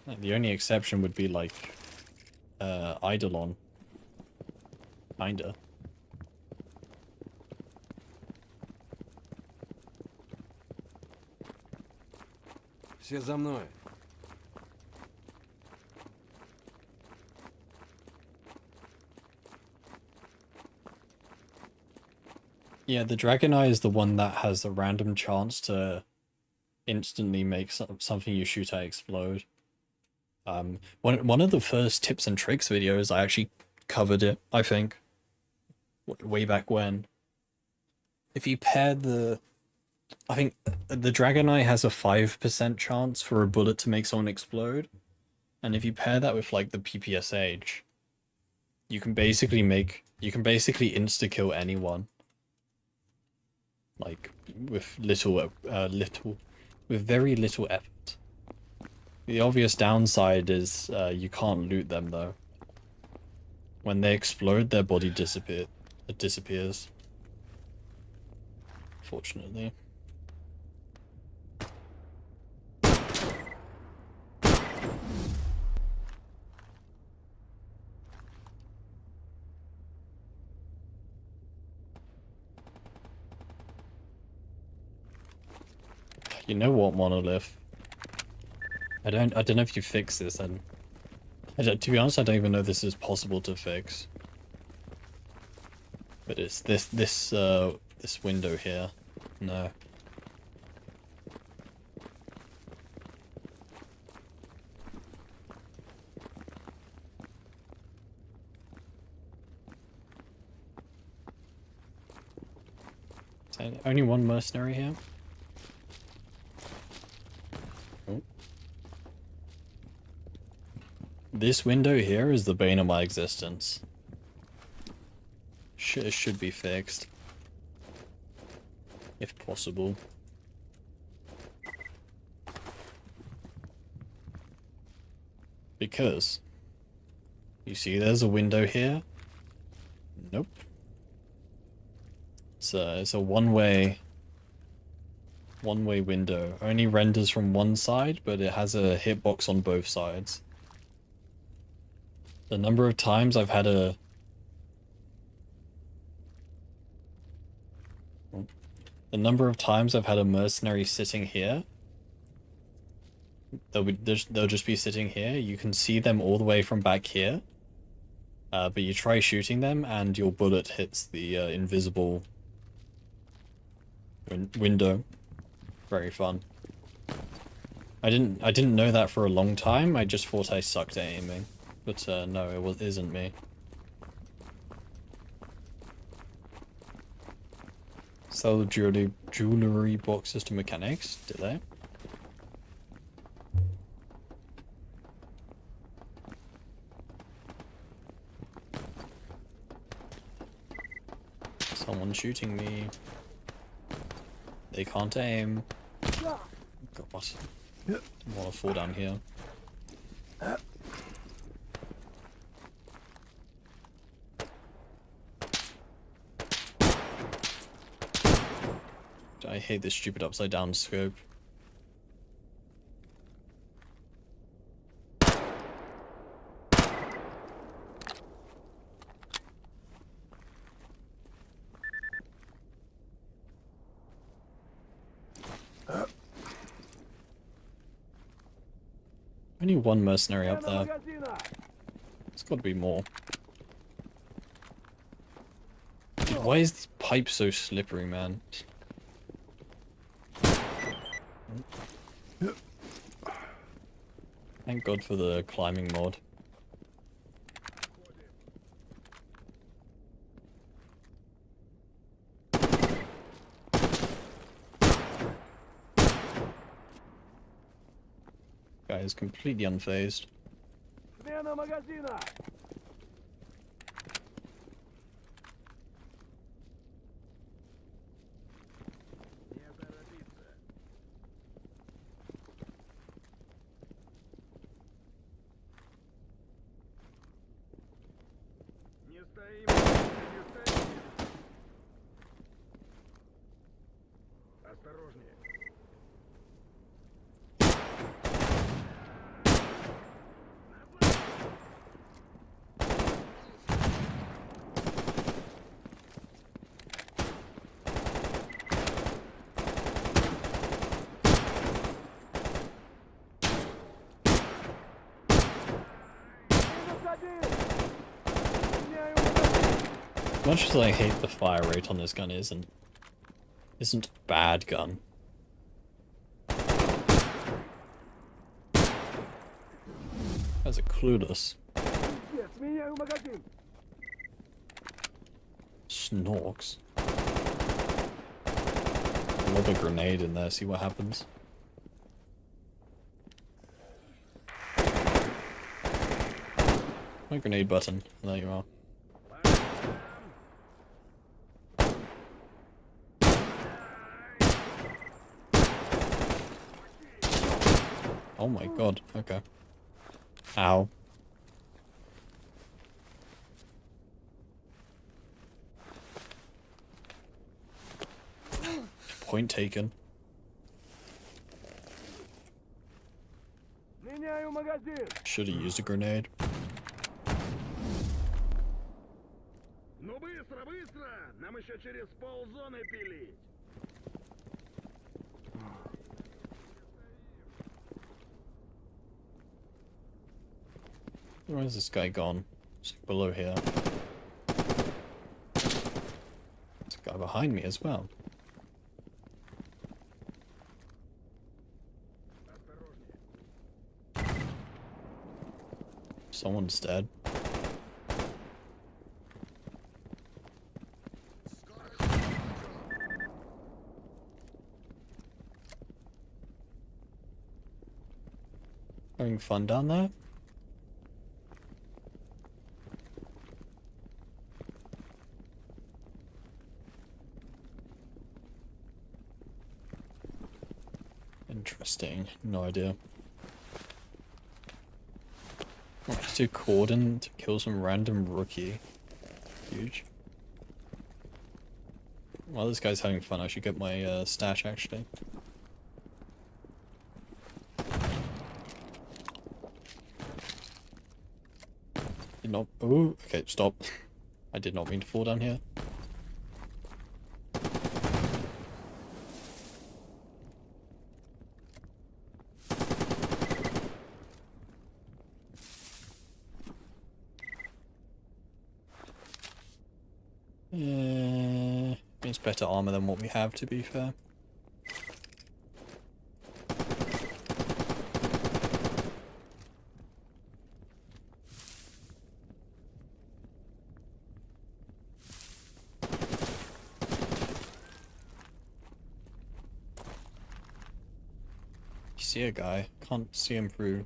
Like, the only exception would be, like, Eidolon. Kinda.
Все за мной.
Yeah, the Dragon Eye is the one that has a random chance to instantly make something you shoot at explode. One of the first tips and tricks videos, I actually covered it, I think, way back when. If you pair I think the Dragon Eye has a 5% chance for a bullet to make someone explode, and if you pair that with like the PPSH, you can basically insta-kill anyone. Like, with with very little effort. The obvious downside is you can't loot them though. When they explode, their body disappears. Fortunately. You know what, Monolith? I don't know if you fix this, and to be honest, I don't even know if this is possible to fix. But it's this window here. No. So only one mercenary here. This window here is the bane of my existence. Should be fixed. If possible. Because you see there's a window here? Nope. It's a one-way window. Only renders from one side, but it has a hitbox on both sides. The number of times I've had a mercenary sitting here, they'll just be sitting here. You can see them all the way from back here, But you try shooting them, and your bullet hits the invisible window. Very fun. I didn't know that for a long time. I just thought I sucked at aiming, but no, isn't me. Sell jewelry boxes to mechanics, did they? Someone's shooting me. They can't aim. God, what? I don't want to fall down here. I hate this stupid upside down scope. Only one mercenary up there. There's got to be more. Dude, why is this pipe so slippery, man? Thank God for the climbing mod. Guy is completely unfazed.
Осторожнее.
As much as I hate the fire rate on this gun isn't a bad gun. That's a clueless. Snorks. Lob a grenade in there, see what happens. My grenade button. There you are. Oh my god, okay. Ow. Point taken. Should have used a grenade.
Ну быстро, быстро! Нам еще через ползоны пилить.
Where's this guy gone? It's like below here. There's a guy behind me as well. Someone's dead. Having fun down there? Interesting. No idea. Let's do cordon to kill some random rookie. Huge. While this guy's having fun, I should get my stash actually. Did not. Oh, okay, stop. I did not mean to fall down here. It's better armor than what we have, to be fair. You see a guy, can't see him through.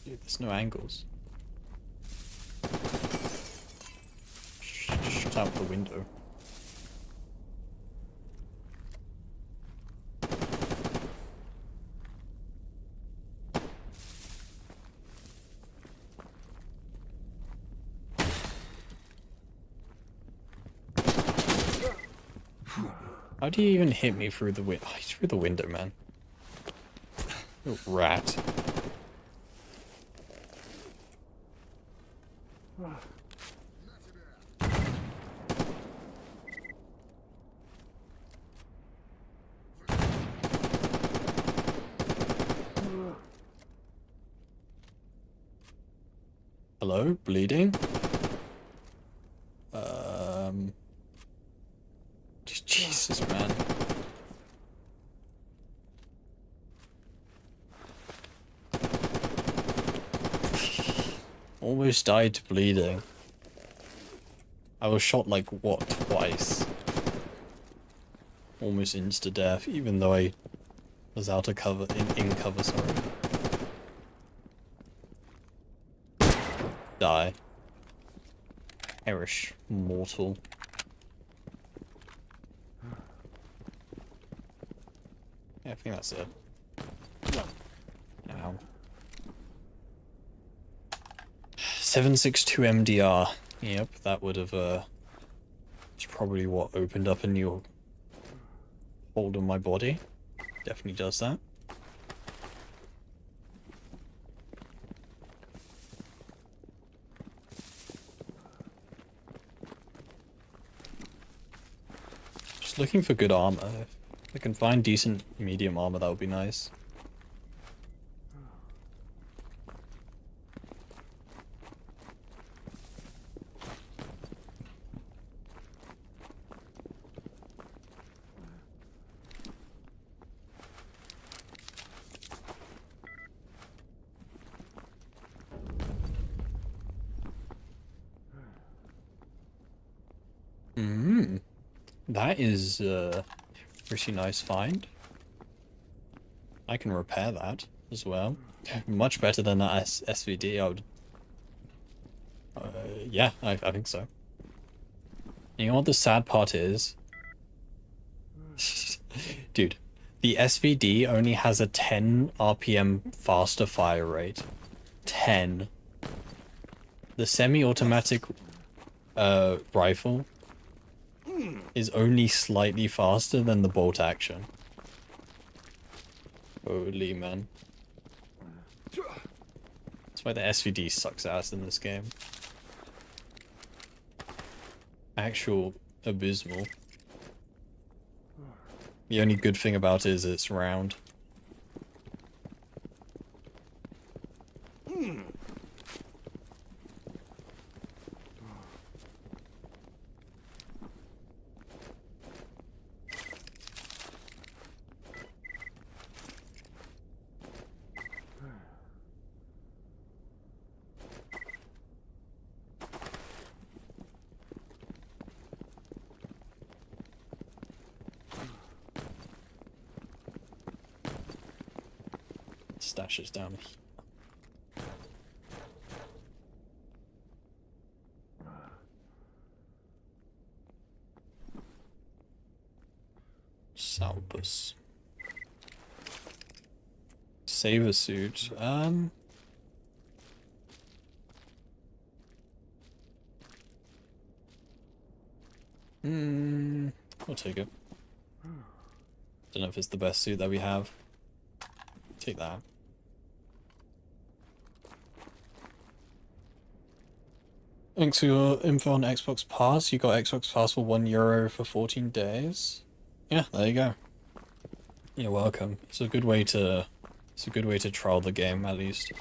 Dude, there's no angles. Shut out the window. How do you even hit me through the window? Oh, he's through the window, man. You rat. Hello? Bleeding? Jesus, man. Almost died to bleeding. I was shot like, what, twice? Almost insta-death, even though I was out of cover, in cover, sorry. Die. Perish, mortal. Yeah, I think that's it. Ow. 762 MDR. Yep, that would have, it's probably what opened up a new hold on my body. Definitely does that. Just looking for good armor. If I can find decent medium armor, that would be nice. That is a pretty nice find. I can repair that as well. Much better than that SVD. I would. Yeah, I think so. You know what the sad part is? Dude, the SVD only has a 10 RPM faster fire rate. 10. The semi-automatic rifle is only slightly faster than the bolt action. Holy man. That's why the SVD sucks ass in this game. Actual abysmal. The only good thing about it is it's round. Stashes down here. Salbus. Saber suit. We'll take it. Don't know if it's the best suit that we have. Take that. Thanks for your info on Xbox Pass. You got Xbox Pass for €1 for 14 days. Yeah, there you go. You're welcome. It's a good way to trial the game, at least.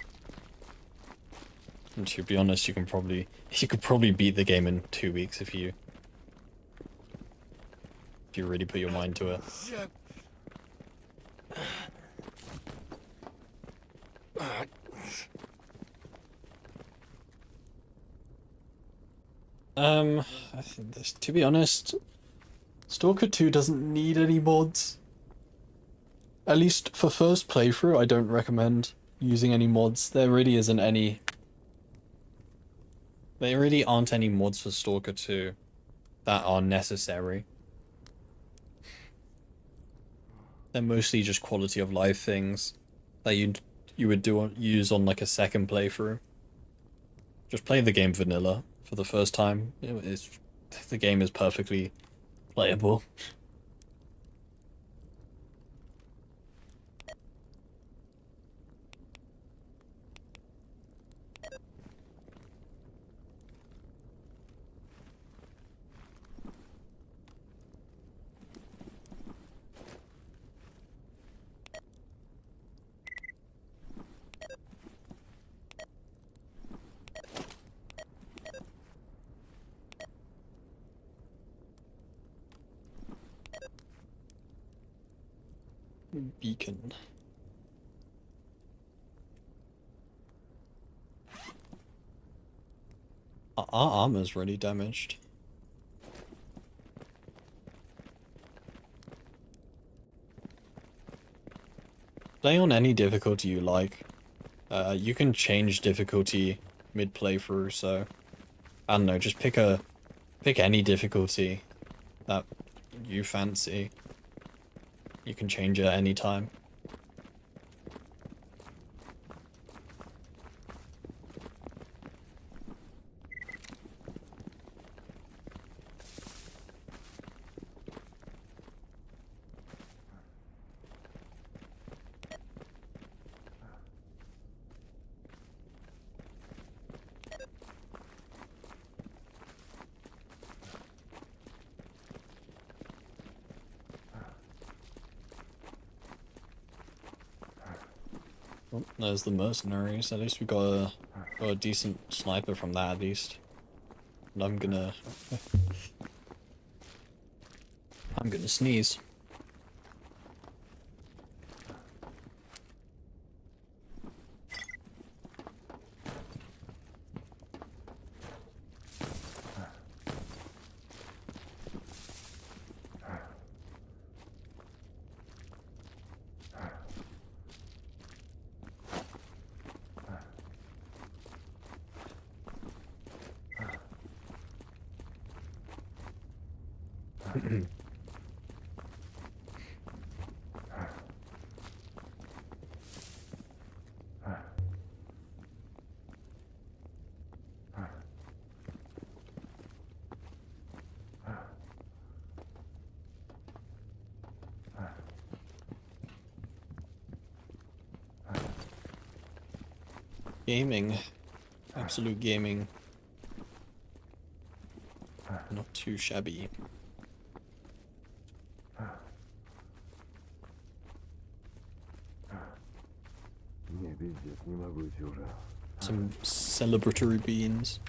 And to be honest, you could probably beat the game in 2 weeks if you really put your mind to it.
Shit.
I think this, to be honest, Stalker 2 doesn't need any mods. At least for first playthrough, I don't recommend using any mods. There really isn't any. There really aren't any mods for Stalker 2 that are necessary. They're mostly just quality of life things that you would use on like a second playthrough. Just play the game vanilla for the first time. The game is perfectly playable. Beacon. Our armor's really damaged. Play on any difficulty you like. You can change difficulty mid playthrough, so I don't know, just pick any difficulty that you fancy. You can change it at any time. Oh, there's the mercenaries. At least we got a decent sniper from that, at least. And I'm gonna sneeze. Gaming. Absolute gaming. Not too shabby.
Не, пиздец, не могу идти уже.
Some celebratory beans.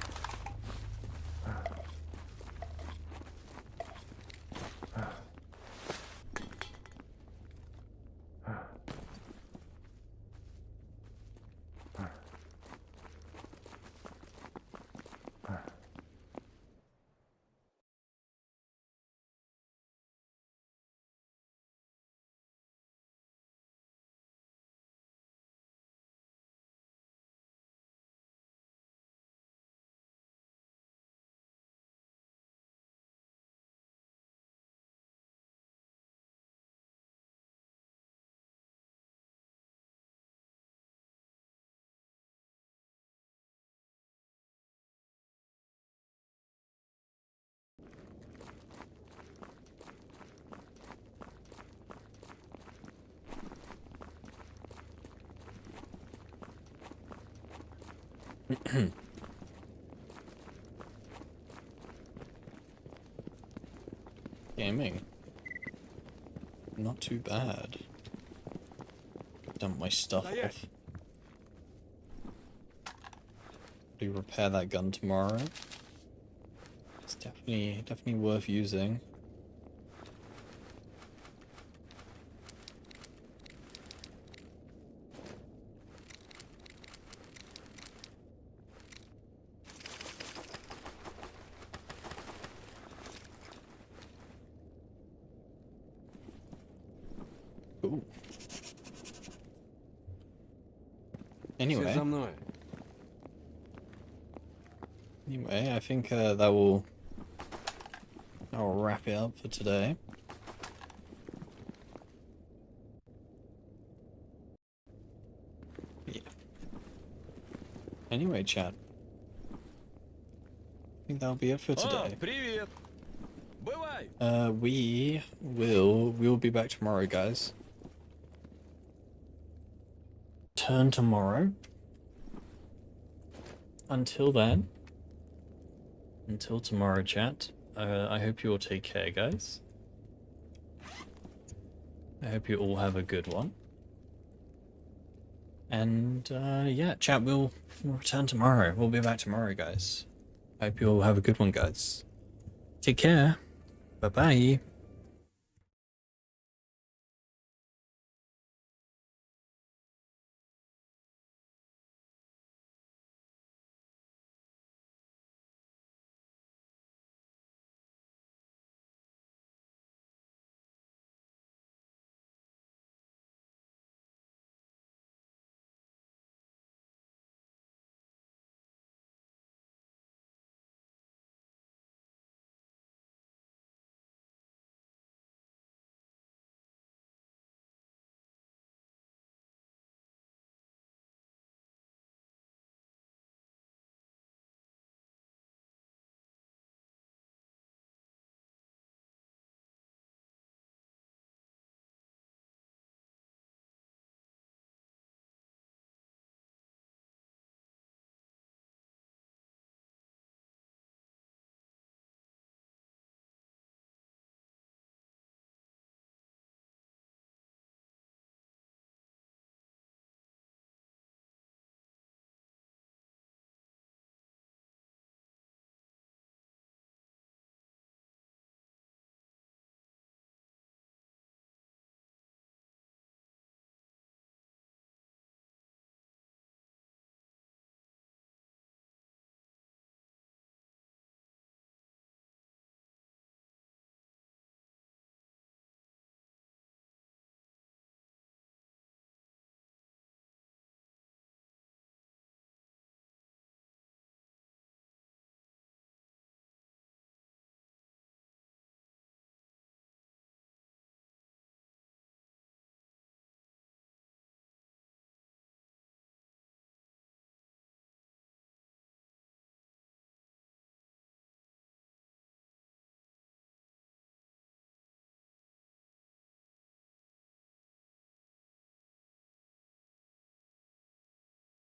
Gaming. Not too bad. Dump my stuff off. probably repair that gun tomorrow. It's definitely worth using. Ooh.
Все
Anyway.
за мной.
Anyway, I think that'll wrap it up for today. Yeah. Anyway, chat. I think that'll be it for today.
Привет! Бывай!
We'll be back tomorrow, guys. Turn tomorrow. Until then. Until tomorrow, chat. I hope you all take care, guys. I hope you all have a good one. And yeah, chat, we'll return tomorrow. We'll be back tomorrow, guys. I hope you all have a good one, guys. Take care. Bye-bye.